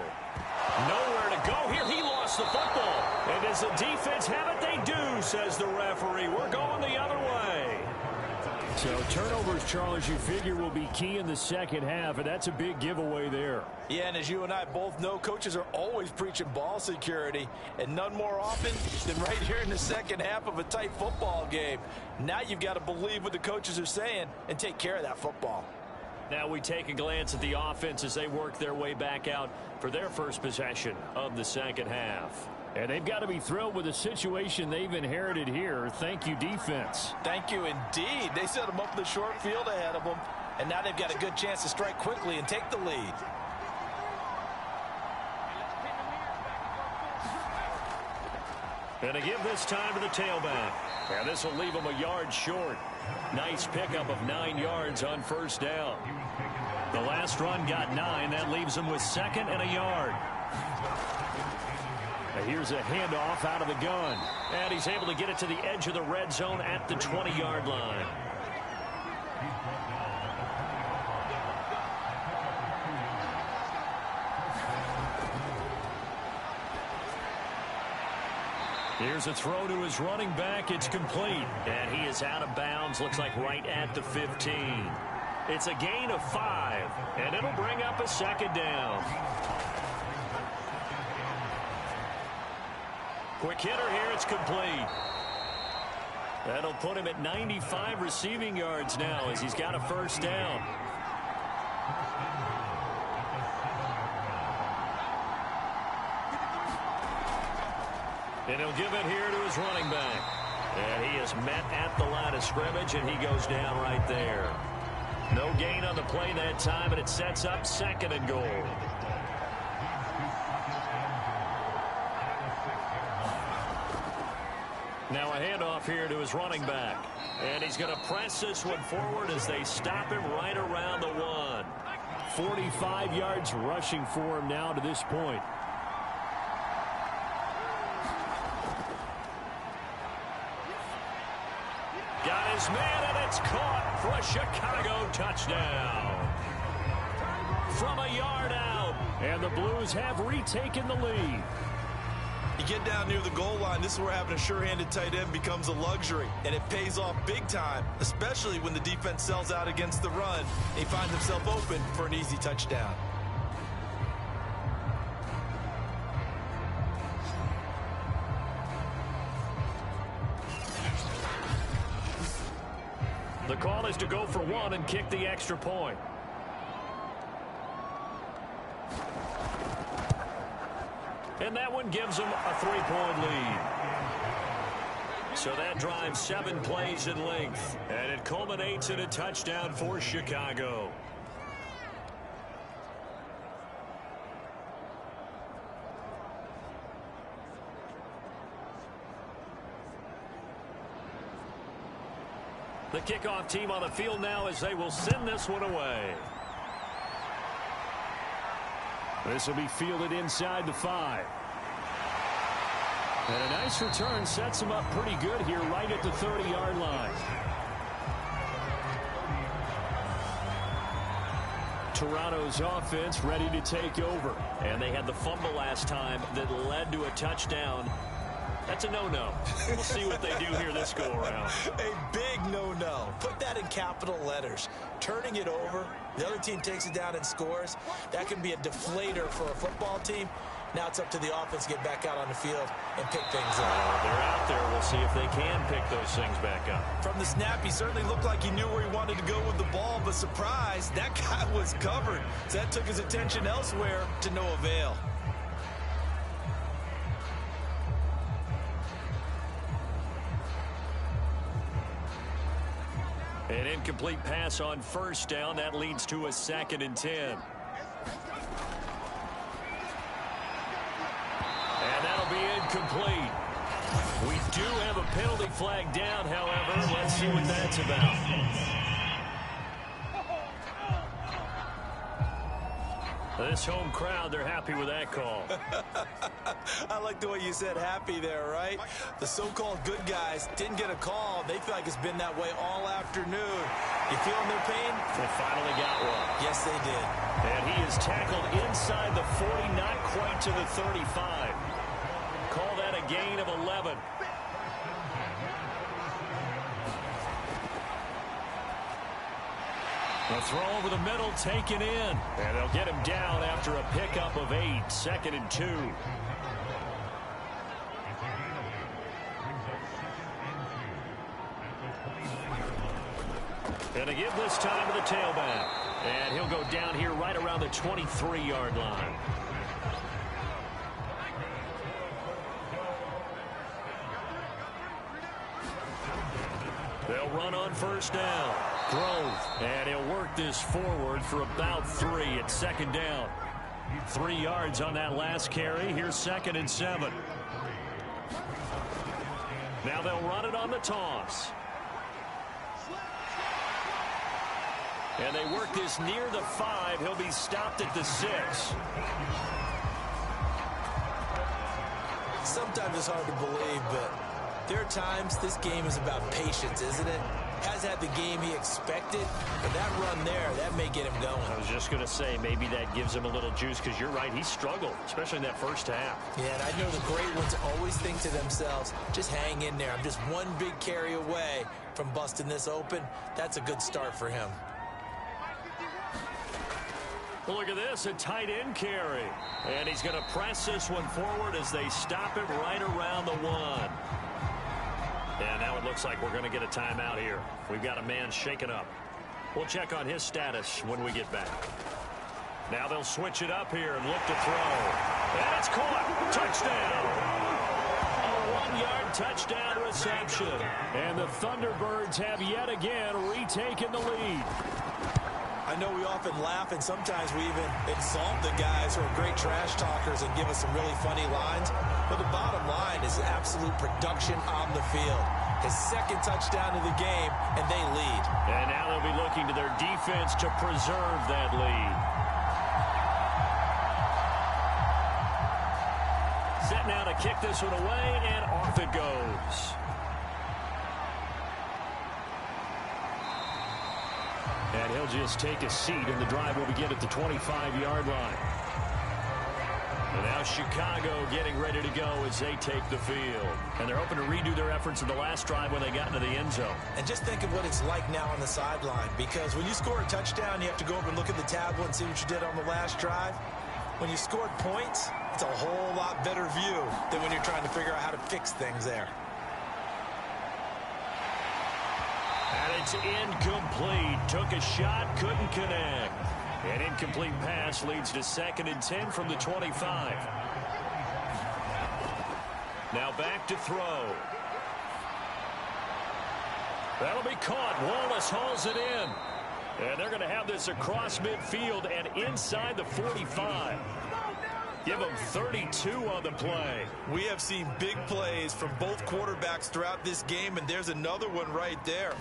S2: Nowhere to go here. He lost the football. And does the defense have it? They do, says the referee. We're going the other way.
S4: So turnovers, Charles, you figure will be key in the second half, and that's a big giveaway there.
S3: Yeah, and as you and I both know, coaches are always preaching ball security, and none more often than right here in the second half of a tight football game. Now you've got to believe what the coaches are saying and take care of that football.
S2: Now we take a glance at the offense as they work their way back out for their first possession of the second half.
S4: And they've got to be thrilled with the situation they've inherited here. Thank you, defense.
S3: Thank you, indeed. They set them up with a short field ahead of them, and now they've got a good chance to strike quickly and take the lead.
S2: And to give this time to the tailback. And this will leave him a yard short. Nice pickup of 9 yards on first down. The last run got 9. That leaves him with 2nd and a yard. And here's a handoff out of the gun. And he's able to get it to the edge of the red zone at the 20-yard line. Here's a throw to his running back. It's complete. And he is out of bounds. Looks like right at the 15. It's a gain of 5. And it'll bring up a 2nd down. Quick hitter here. It's complete. That'll put him at 95 receiving yards now as he's got a first down. And he'll give it here to his running back. And he is met at the line of scrimmage, and he goes down right there. No gain on the play that time, and it sets up 2nd and goal. Now a handoff here to his running back. And he's going to press this one forward as they stop him right around the 1.
S4: 45 yards rushing for him now to this point.
S2: Got his man, and it's caught for a Chicago touchdown. From a yard out.
S4: And the Blues have retaken the lead.
S3: You get down near the goal line, this is where having a sure-handed tight end becomes a luxury, and it pays off big time, especially when the defense sells out against the run. He finds himself open for an easy touchdown.
S2: The call is to go for 1 and kick the extra point. And that one gives them a 3-point lead. So that drives 7 plays in length. And it culminates in a touchdown for Chicago. The kickoff team on the field now as they will send this one away. This will be fielded inside the 5. And a nice return sets him up pretty good here right at the 30-yard line. Toronto's offense ready to take over. And they had the fumble last time that led to a touchdown. That's a no-no. We'll see what they do here this go-around.
S3: A big no-no. Put that in capital letters. Turning it over, the other team takes it down and scores. That can be a deflator for a football team. Now it's up to the offense to get back out on the field and pick things up.
S2: They're out there. We'll see if they can pick those things back up.
S3: From the snap, he certainly looked like he knew where he wanted to go with the ball, but surprise, that guy was covered. So that took his attention elsewhere to no avail.
S2: An incomplete pass on first down. That leads to a 2nd and 10. And that'll be incomplete. We do have a penalty flag down, however. Let's see what that's about. This home crowd, they're happy with that call.
S3: I like the way you said happy there, right? The so-called good guys didn't get a call. They feel like it's been that way all afternoon. You feeling their pain?
S2: They finally got one.
S3: Yes, they did.
S2: And he is tackled inside the 40, not quite to the 35. Call that a gain of 11. The throw over the middle taken in. And they'll get him down after a pickup of 8. 2nd and 2. And a give this time to the tailback. And he'll go down here right around the 23-yard line. They'll run on first down. Grove, and he'll work this forward for about 3 at 2nd down. 3 yards on that last carry. Here's 2nd and 7. Now they'll run it on the toss. And they work this near the 5. He'll be stopped at the 6.
S3: Sometimes it's hard to believe, but there are times this game is about patience, isn't it? Has had the game he expected, but that run there, that may get him going.
S2: I was just going to say, maybe that gives him a little juice, because you're right, he struggled, especially in that first half.
S3: Yeah, and I know the great ones always think to themselves, just hang in there. I'm just one big carry away from busting this open. That's a good start for him.
S2: Well, look at this, a tight end carry. And he's going to press this one forward as they stop it right around the 1. And now it looks like we're going to get a timeout here. We've got a man shaken up. We'll check on his status when we get back. Now they'll switch it up here and look to throw. And it's caught. Touchdown. A 1-yard touchdown reception.
S4: And the Thunderbirds have yet again retaken the lead.
S3: I know we often laugh, and sometimes we even insult the guys who are great trash talkers and give us some really funny lines. But the bottom line is absolute production on the field. His 2nd touchdown of the game, and they lead.
S2: And now they'll be looking to their defense to preserve that lead. Set now to kick this one away, and off it goes. And he'll just take a seat, and the drive will begin at the 25-yard line. And now Chicago getting ready to go as they take the field. And they're hoping to redo their efforts in the last drive when they got into the end zone.
S3: And just think of what it's like now on the sideline, because when you score a touchdown, you have to go over and look at the tablet and see what you did on the last drive. When you scored points, it's a whole lot better view than when you're trying to figure out how to fix things there.
S2: And it's incomplete. Took a shot, couldn't connect. An incomplete pass leads to 2nd and 10 from the 25. Now back to throw. That'll be caught. Wallace hauls it in. And they're going to have this across midfield and inside the 45. Give them 32 on the play.
S3: We have seen big plays from both quarterbacks throughout this game, and there's another one right there.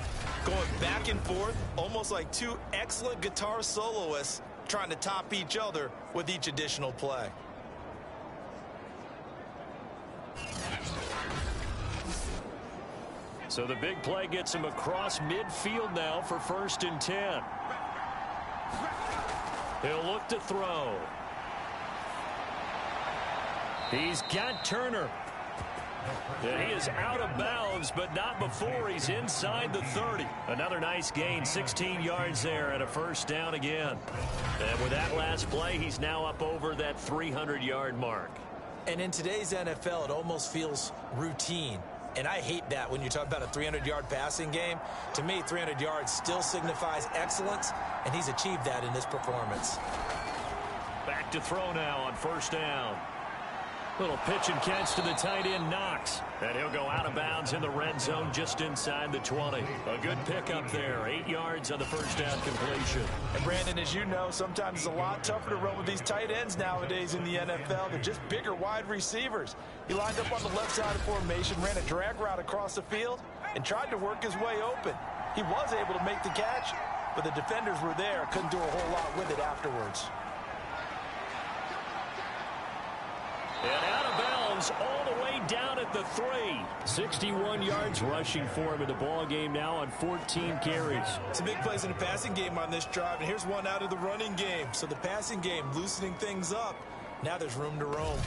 S3: Going back and forth, almost like two excellent guitar soloists trying to top each other with each additional play.
S2: So the big play gets him across midfield now for 1st and 10. He'll look to throw. He's got Turner. And he is out of bounds, but not before he's inside the 30. Another nice gain, 16 yards there and a 1st down again. And with that last play, he's now up over that 300-yard mark.
S3: And in today's NFL, it almost feels routine. And I hate that when you talk about a 300-yard passing game. To me, 300 yards still signifies excellence, and he's achieved that in this performance.
S2: Back to throw now on 1st down. Little pitch and catch to the tight end, Knox. And he'll go out of bounds in the red zone just inside the 20. A good pickup there. 8 yards on the 1st down completion.
S3: And Brandon, as you know, sometimes it's a lot tougher to run with these tight ends nowadays in the NFL. They're just bigger wide receivers. He lined up on the left side of formation, ran a drag route across the field, and tried to work his way open. He was able to make the catch, but the defenders were there. Couldn't do a whole lot with it afterwards.
S2: And out of bounds all the way down at the 3.
S4: 61 yards rushing for him in the ball game now on 14 carries.
S3: Some big plays in the passing game on this drive, and here's one out of the running game. So the passing game loosening things up. Now there's room to roam.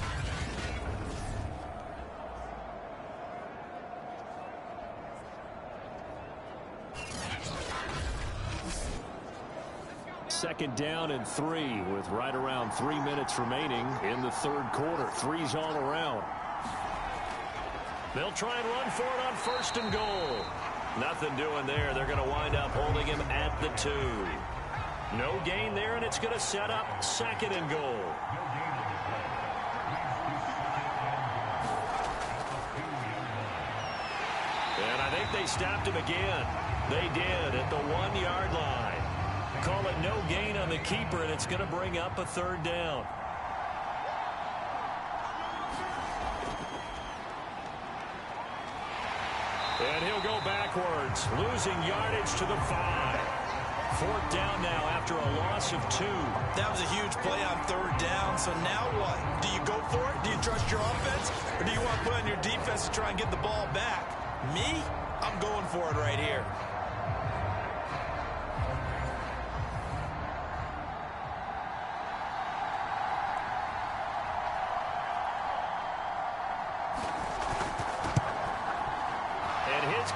S4: Second down and 3 with right around 3 minutes remaining in the 3rd quarter. 3's all around.
S2: They'll try and run for it on 1st and goal. Nothing doing there. They're going to wind up holding him at the 2. No gain there, and it's going to set up 2nd and goal. And I think they stopped him again. They did at the 1-yard line. Call it no gain on the keeper, and it's going to bring up a 3rd down. And he'll go backwards, losing yardage to the 5. 4th down now after a loss of 2.
S3: That was a huge play on 3rd down, so now what? Do you go for it? Do you trust your offense? Or do you want to put on your defense to try and get the ball back? Me? I'm going for it right here.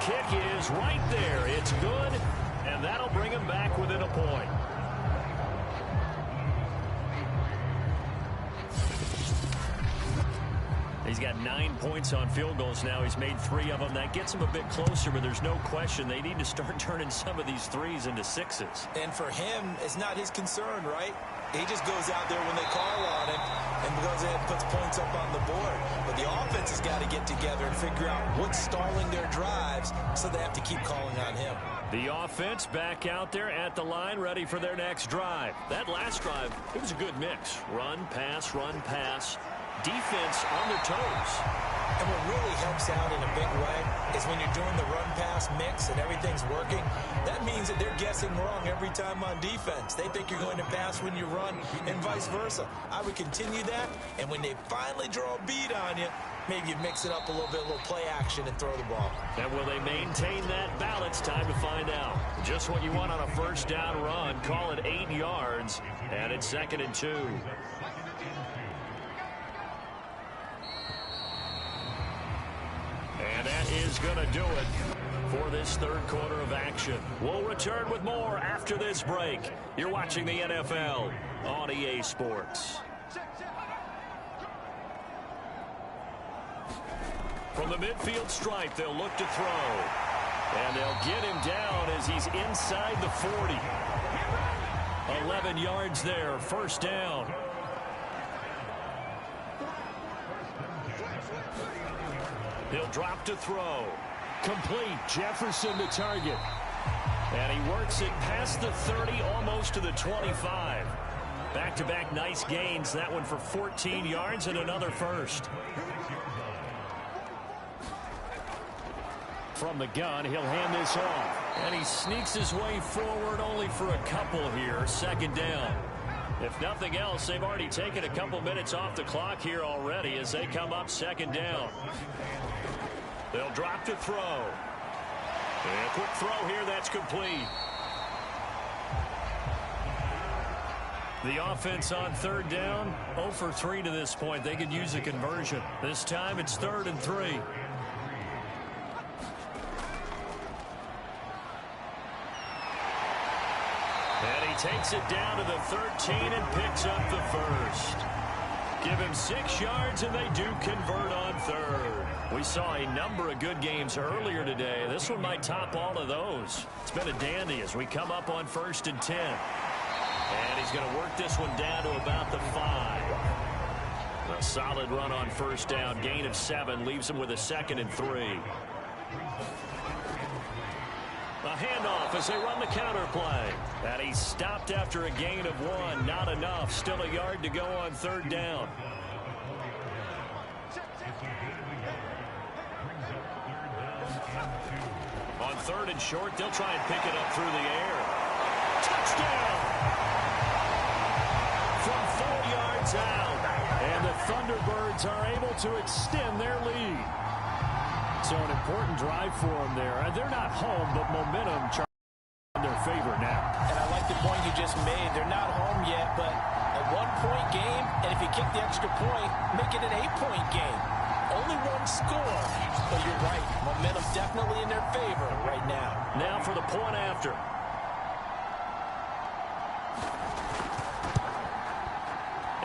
S2: Kick is right there. It's good, and that'll bring him back within a point. He's got 9 points on field goals now. He's made 3 of them. That gets him a bit closer, but there's no question they need to start turning some of these 3s into 6s.
S3: And for him, it's not his concern, right? He just goes out there when they call on him and goes ahead and puts points up on the board. But the offense has got to get together and figure out what's stalling their drives, so they have to keep calling on him.
S2: The offense back out there at the line, ready for their next drive. That last drive, it was a good mix. Run, pass, defense on their toes.
S3: And what really helps out in a big way is when you're doing the run-pass mix and everything's working, that means that they're guessing wrong every time on defense. They think you're going to pass when you run and vice versa. I would continue that, and when they finally draw a bead on you, maybe you mix it up a little bit, a little play action, and throw the ball.
S2: And will they maintain that balance? Time to find out. Just what you want on a 1st down run. Call it 8 yards, and it's 2nd and 2. And that is going to do it for this 3rd quarter of action. We'll return with more after this break. You're watching the NFL on EA Sports. From the midfield stripe, they'll look to throw. And they'll get him down as he's inside the 40. 11 yards there, 1st down. He'll drop to throw.
S4: Complete. Jefferson the target.
S2: And he works it past the 30, almost to the 25. Back-to-back nice gains. That one for 14 yards and another first.
S4: From the gun, he'll hand this off.
S2: And he sneaks his way forward only for a couple here. Second down. If nothing else, they've already taken a couple minutes off the clock here already as they come up second down. They'll drop to throw. And a quick throw here, that's complete. The offense on third down, 0 for 3 to this point. They could use a conversion. This time it's 3rd and 3. And he takes it down to the 13 and picks up the first. Give him 6 yards, and they do convert on third. We saw a number of good games earlier today. This one might top all of those. It's been a dandy as we come up on 1st and 10. And he's going to work this one down to about the 5. A solid run on first down. Gain of 7 leaves him with a 2nd and 3. A handoff as they run the counter play. And he's stopped after a gain of 1. Not enough. Still a yard to go on third down. On 3rd and short, they'll try and pick it up through the air. Touchdown! From 4 yards out.
S4: And the Thunderbirds are able to extend their lead. So an important drive for them there. They're not home, but momentum in their favor now.
S3: And I like the point you just made. They're not home yet, but a 1-point game, and if you kick the extra point, make it an 8-point game. Only 1 score, but you're right. Momentum definitely in their favor right now.
S2: Now for the point after.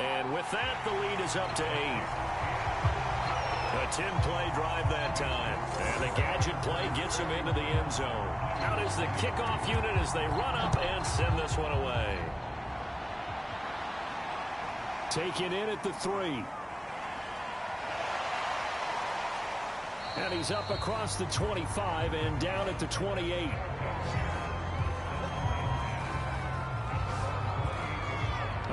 S2: And with that, the lead is up to 8. A 10-play drive that time. And the gadget play gets him into the end zone. Out is the kickoff unit as they run up and send this one away.
S4: Taken in at the 3. And he's up across the 25 and down at the 28.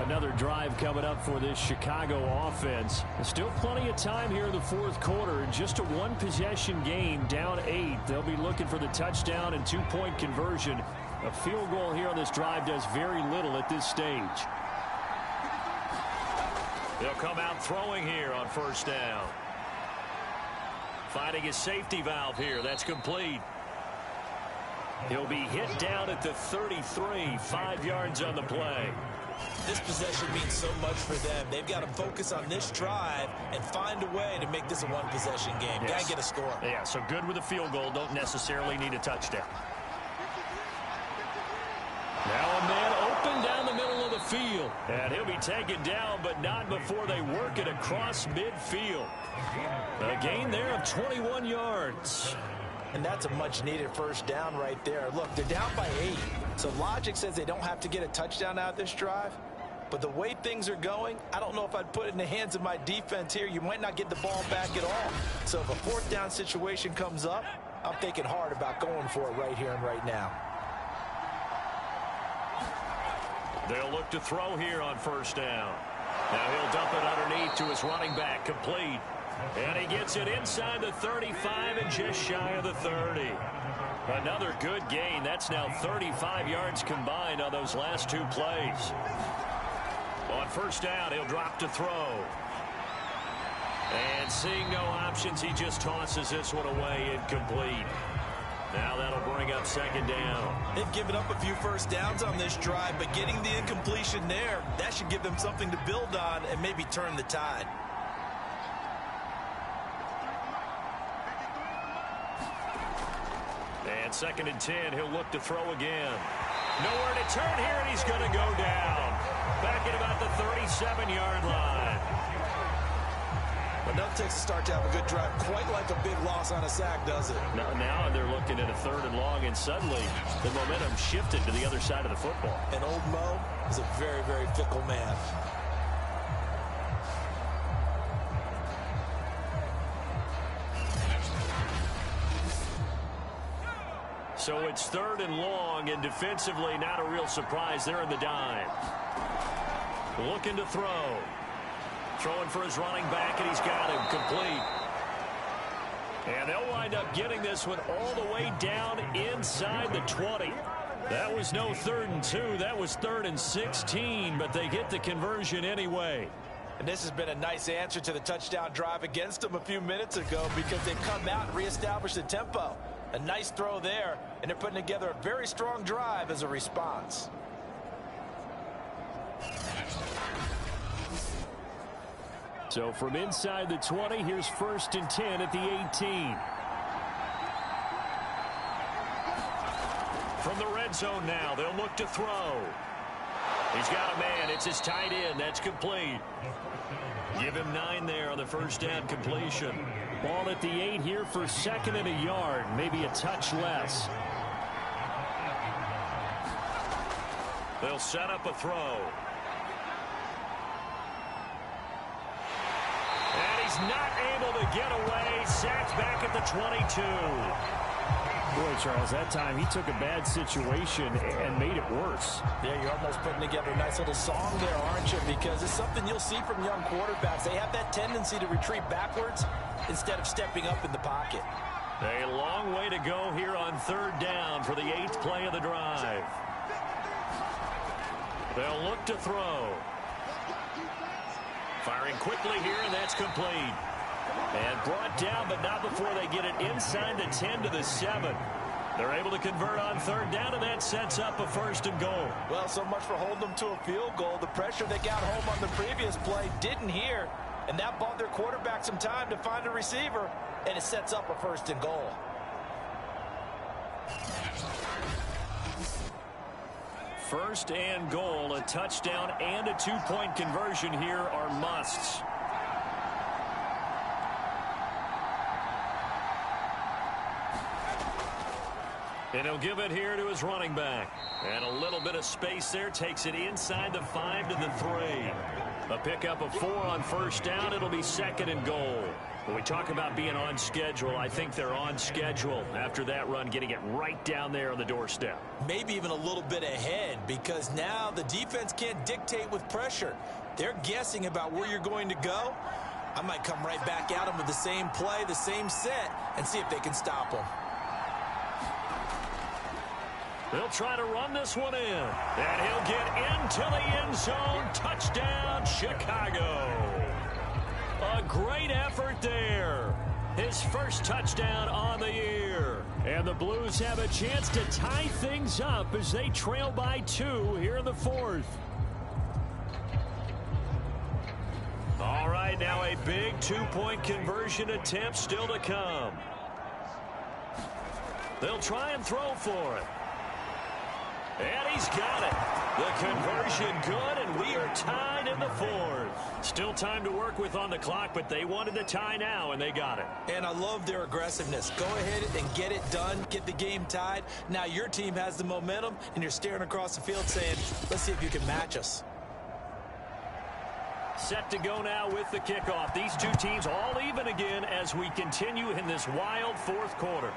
S4: Another drive coming up for this Chicago offense. Still plenty of time here in the 4th quarter. Just a 1-possession game, down 8. They'll be looking for the touchdown and 2-point conversion. A field goal here on this drive does very little at this stage.
S2: They'll come out throwing here on first down. Finding his safety valve here. That's complete. He'll be hit down at the 33. 5 yards on the play.
S3: This possession means so much for them. They've got to focus on this drive and find a way to make this a 1-possession game.
S2: Yes.
S3: Got to get a score.
S2: Yeah, so good with a field goal. Don't necessarily need a touchdown. Now a man open down the middle of the field. And he'll be taken down, but not before they work it across midfield. A gain there of 21 yards.
S3: And that's a much-needed first down right there. Look, they're down by 8. So logic says they don't have to get a touchdown out of this drive. But the way things are going, I don't know if I'd put it in the hands of my defense here. You might not get the ball back at all. So if a 4th down situation comes up, I'm thinking hard about going for it right here and right now.
S2: They'll look to throw here on first down. Now he'll dump it underneath to his running back, complete. And he gets it inside the 35 and just shy of the 30. Another good gain. That's now 35 yards combined on those last 2 plays. On first down, he'll drop to throw. And seeing no options, he just tosses this one away incomplete. Now that'll bring up second down.
S3: They've given up a few first downs on this drive, but getting the incompletion there, that should give them something to build on and maybe turn the tide.
S2: And 2nd and 10, he'll look to throw again. Nowhere to turn here, and he's going to go down. Back at about the 37-yard line.
S3: But nothing takes a start to have a good drive, quite like a big loss on a sack, does it?
S2: Now they're looking at a 3rd and long, and suddenly the momentum shifted to the other side of the football.
S3: And old Mo is a very, very fickle man.
S2: So it's 3rd and long, and defensively not a real surprise. They're in the dive. Looking to throw. Throwing for his running back, and he's got him complete. And they'll wind up getting this one all the way down inside the 20. That was no 3rd and 2. That was 3rd and 16, but they get the conversion anyway.
S3: And this has been a nice answer to the touchdown drive against them a few minutes ago because they've come out and reestablished the tempo. A nice throw there, and they're putting together a very strong drive as a response.
S4: So from inside the 20, here's 1st and 10 at the 18.
S2: From the red zone now, they'll look to throw. He's got a man. It's his tight end. That's complete. Give him 9 there on the first down completion.
S4: Ball at the 8 here for 2nd and a yard, maybe a touch less.
S2: They'll set up a throw. And he's not able to get away. Sacked back at the 22.
S4: Boy, Charles, that time he took a bad situation and made it worse.
S3: Yeah, you're almost putting together a nice little song there, aren't you? Because it's something you'll see from young quarterbacks. They have that tendency to retreat backwards instead of stepping up in the pocket.
S2: A long way to go here on 3rd down for the 8th play of the drive. They'll look to throw. Firing quickly here, and that's complete. And brought down, but not before they get it inside the 10 to the 7. They're able to convert on 3rd down, and that sets up a 1st and goal.
S3: Well, so much for holding them to a field goal. The pressure they got home on the previous play didn't hear, and that bought their quarterback some time to find a receiver, and it sets up a 1st and goal.
S2: First and goal, a touchdown and a 2-point conversion here are musts. And he'll give it here to his running back. And a little bit of space there. Takes it inside the 5 to the 3. A pickup of 4 on 1st down. It'll be 2nd and goal. When we talk about being on schedule, I think they're on schedule after that run, getting it right down there on the doorstep.
S3: Maybe even a little bit ahead, because now the defense can't dictate with pressure. They're guessing about where you're going to go. I might come right back at them with the same play, the same set, and see if they can stop them.
S2: They'll try to run this one in. And he'll get into the end zone. Touchdown, Chicago. A great effort there. His first touchdown on the year.
S4: And the Blues have a chance to tie things up as they trail by 2 here in the 4th.
S2: All right, now a big 2-point conversion attempt still to come. They'll try and throw for it. And he's got it. The conversion good, and we are tied in the 4th. Still time to work with on the clock, but they wanted to tie now, and they got it.
S3: And I love their aggressiveness. Go ahead and get it done. Get the game tied. Now your team has the momentum, and you're staring across the field saying, let's see if you can match us.
S2: Set to go now with the kickoff. These two teams all even again as we continue in this wild 4th quarter.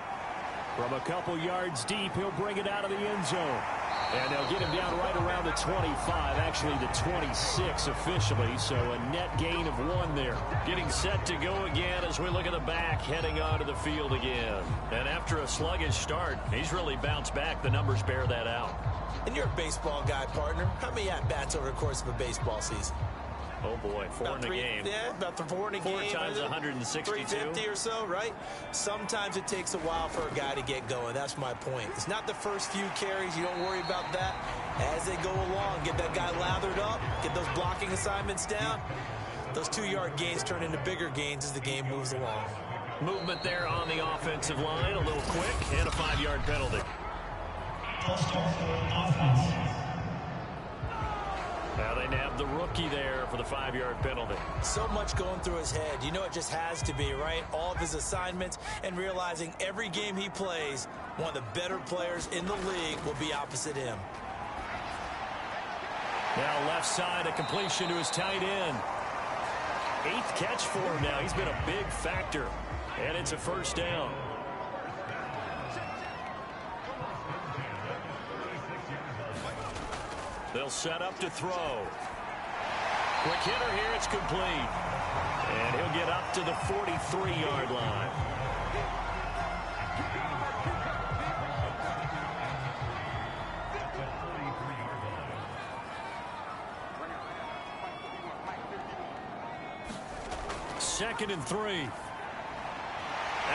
S4: From a couple yards deep, he'll bring it out of the end zone. And they'll get him down right around the 25, actually the 26 officially, so a net gain of 1 there.
S2: Getting set to go again as we look at the back, heading onto the field again. And after a sluggish start, he's really bounced back. The numbers bear that out.
S3: And you're a baseball guy, partner. How many at-bats over the course of a baseball season?
S2: Oh, boy, 4 in a game.
S3: Yeah, about 4 in a game.
S2: 4 times 162.
S3: 350 or so, right? Sometimes it takes a while for a guy to get going. That's my point. It's not the first few carries. You don't worry about that. As they go along, get that guy lathered up, get those blocking assignments down. Those 2-yard gains turn into bigger gains as the game moves along.
S2: Movement there on the offensive line, a little quick, and a 5-yard penalty. Now they nabbed the rookie there for the 5-yard penalty.
S3: So much going through his head. You know it just has to be, right? All of his assignments and realizing every game he plays, one of the better players in the league will be opposite him.
S4: Now left side, a completion to his tight end.
S2: 8th catch for him now. He's been a big factor. And it's a 1st down. They'll set up to throw. Quick hitter here, it's complete. And he'll get up to the 43-yard line. Second and 3. And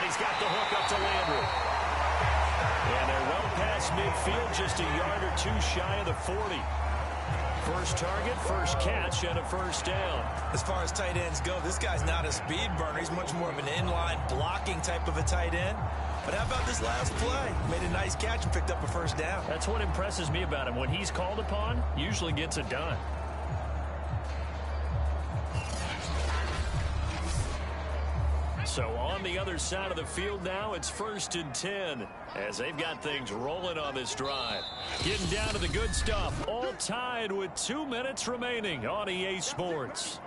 S2: he's got the hook up to Landry. And they're well past midfield, just a yard or two shy of the 40. First target, first catch, and a first down.
S3: As far as tight ends go, this guy's not a speed burner. He's much more of an inline blocking type of a tight end. But how about this last play? Made a nice catch and picked up a first down.
S2: That's what impresses me about him. When he's called upon, usually gets it done. So on the other side of the field now, it's 1st and 10 as they've got things rolling on this drive. Getting down to the good stuff, all tied with 2 minutes remaining on EA Sports.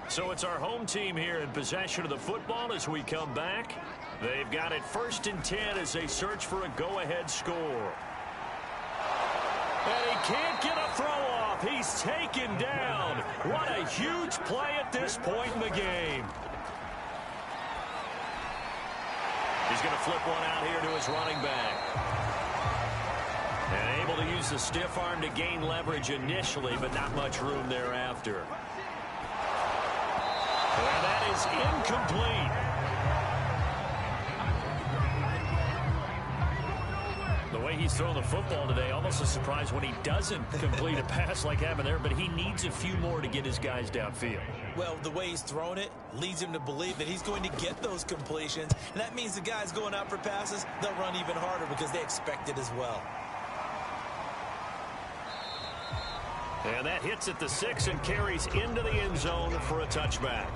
S2: So it's our home team here in possession of the football as we come back. They've got it 1st and 10 as they search for a go-ahead score. And he can't get a throw off. He's taken down. What a huge play at this point in the game. He's going to flip one out here to his running back. And able to use the stiff arm to gain leverage initially, but not much room thereafter. And that is incomplete. The way he's throwing the football today, almost a surprise when he doesn't complete a pass like happened there, but he needs a few more to get his guys downfield.
S3: Well, the way he's thrown it leads him to believe that he's going to get those completions. And that means the guys going out for passes, they'll run even harder because they expect it as well.
S2: And that hits at the 6 and carries into the end zone for a touchback.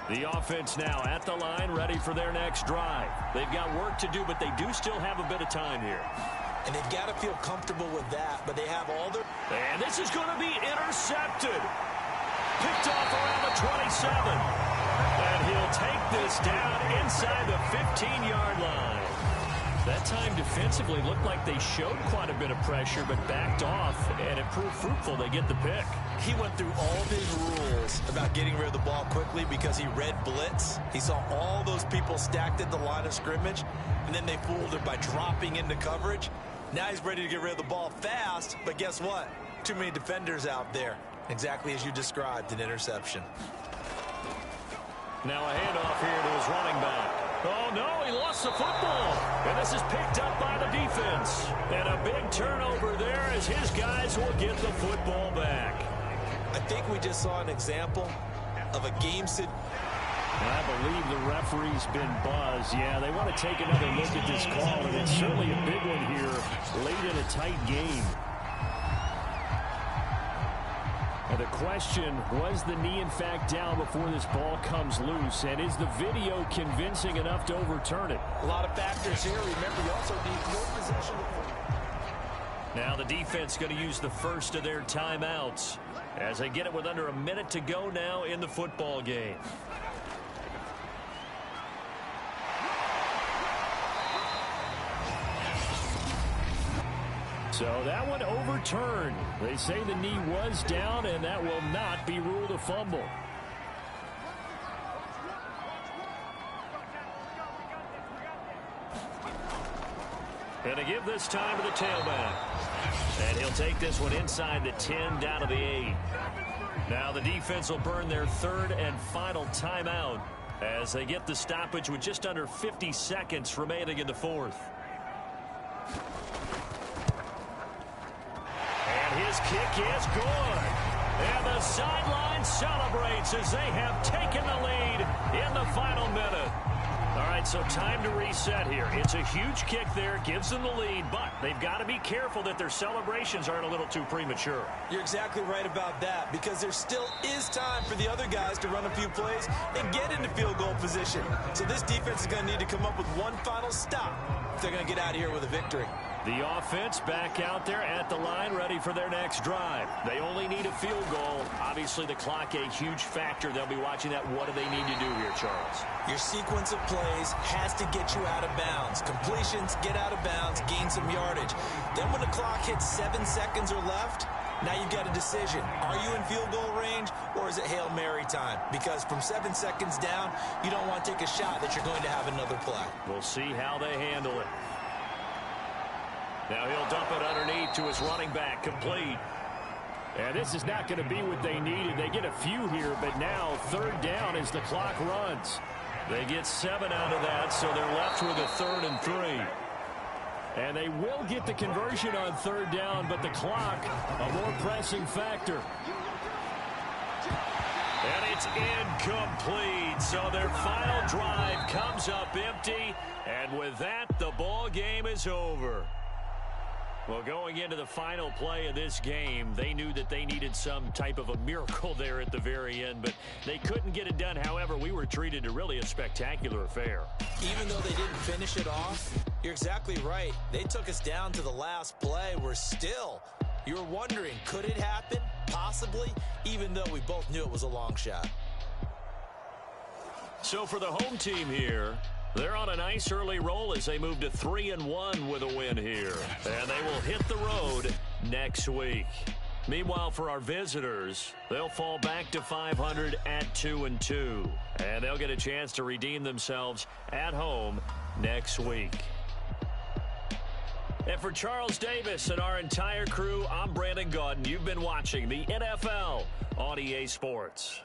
S2: The offense now at the line, ready for their next drive. They've got work to do, but they do still have a bit of time here.
S3: And they've got to feel comfortable with that, but they have all their...
S2: And this is going to be intercepted. Picked off around the 27. And he'll take this down inside the 15-yard line. That time defensively looked like they showed quite a bit of pressure, but backed off, and it proved fruitful. They get the pick.
S3: He went through all of his rules about getting rid of the ball quickly because he read blitz. He saw all those people stacked at the line of scrimmage, and then they fooled him by dropping into coverage. Now he's ready to get rid of the ball fast, but guess what? Too many defenders out there. Exactly as you described, an interception.
S2: Now a handoff here to his running back. Oh, no, he lost the football. And this is picked up by the defense. And a big turnover there as his guys will get the football back.
S3: I think we just saw an example of a game sit.
S4: I believe the referee's been buzzed. Yeah, they want to take another look at this call, and it's certainly a big one here late in a tight game. And the question, was the knee in fact down before this ball comes loose? And is the video convincing enough to overturn it?
S3: A lot of factors here. Remember, you also need more possession.
S2: Now the defense going to use the first of their timeouts as they get it with under a minute to go now in the football game.
S4: So that one overturned. They say the knee was down, and that will not be ruled a fumble.
S2: And to give this time to the tailback. And he'll take this one inside the 10 down to the 8. Now the defense will burn their third and final timeout as they get the stoppage with just under 50 seconds remaining in the fourth. His kick is good. And the sideline celebrates as they have taken the lead in the final minute. All right, right, so time to reset here. It's a huge kick there, gives them the lead, but they've got to be careful that their celebrations aren't a little too premature.
S3: You're exactly right about that, because there still is time for the other guys to run a few plays and get into field goal position. So this defense is going to need to come up with one final stop if they're going to get out of here with a victory.
S2: The offense back out there at the line, ready for their next drive. They only need a field goal. Obviously, the clock a huge factor. They'll be watching that. What do they need to do here, Charles?
S3: Your sequence of plays has to get you out of bounds. Completions, get out of bounds, gain some yardage. Then when the clock hits 7 seconds or left, now you've got a decision. Are you in field goal range, or is it Hail Mary time? Because from 7 seconds down, you don't want to take a shot that you're going to have another play.
S2: We'll see how they handle it. Now he'll dump it underneath to his running back, complete.
S4: And this is not going to be what they needed. They get a few here, but now third down as the clock runs.
S2: They get 7 out of that, so they're left with a 3rd and 3.
S4: And they will get the conversion on third down, but the clock, a more pressing factor.
S2: And it's incomplete, so their final drive comes up empty. And with that, the ball game is over. Well, going into the final play of this game, they knew that they needed some type of a miracle there at the very end, but they couldn't get it done. However, we were treated to really a spectacular affair.
S3: Even though they didn't finish it off, you're exactly right. They took us down to the last play. We're still, you were wondering, could it happen? Possibly, even though we both knew it was a long shot.
S2: So for the home team here, they're on a nice early roll as they move to 3-1 with a win here. And they will hit the road next week. Meanwhile, for our visitors, they'll fall back to 500 at 2-2. And they'll get a chance to redeem themselves at home next week. And for Charles Davis and our entire crew, I'm Brandon Gaudin. You've been watching the NFL on EA Sports.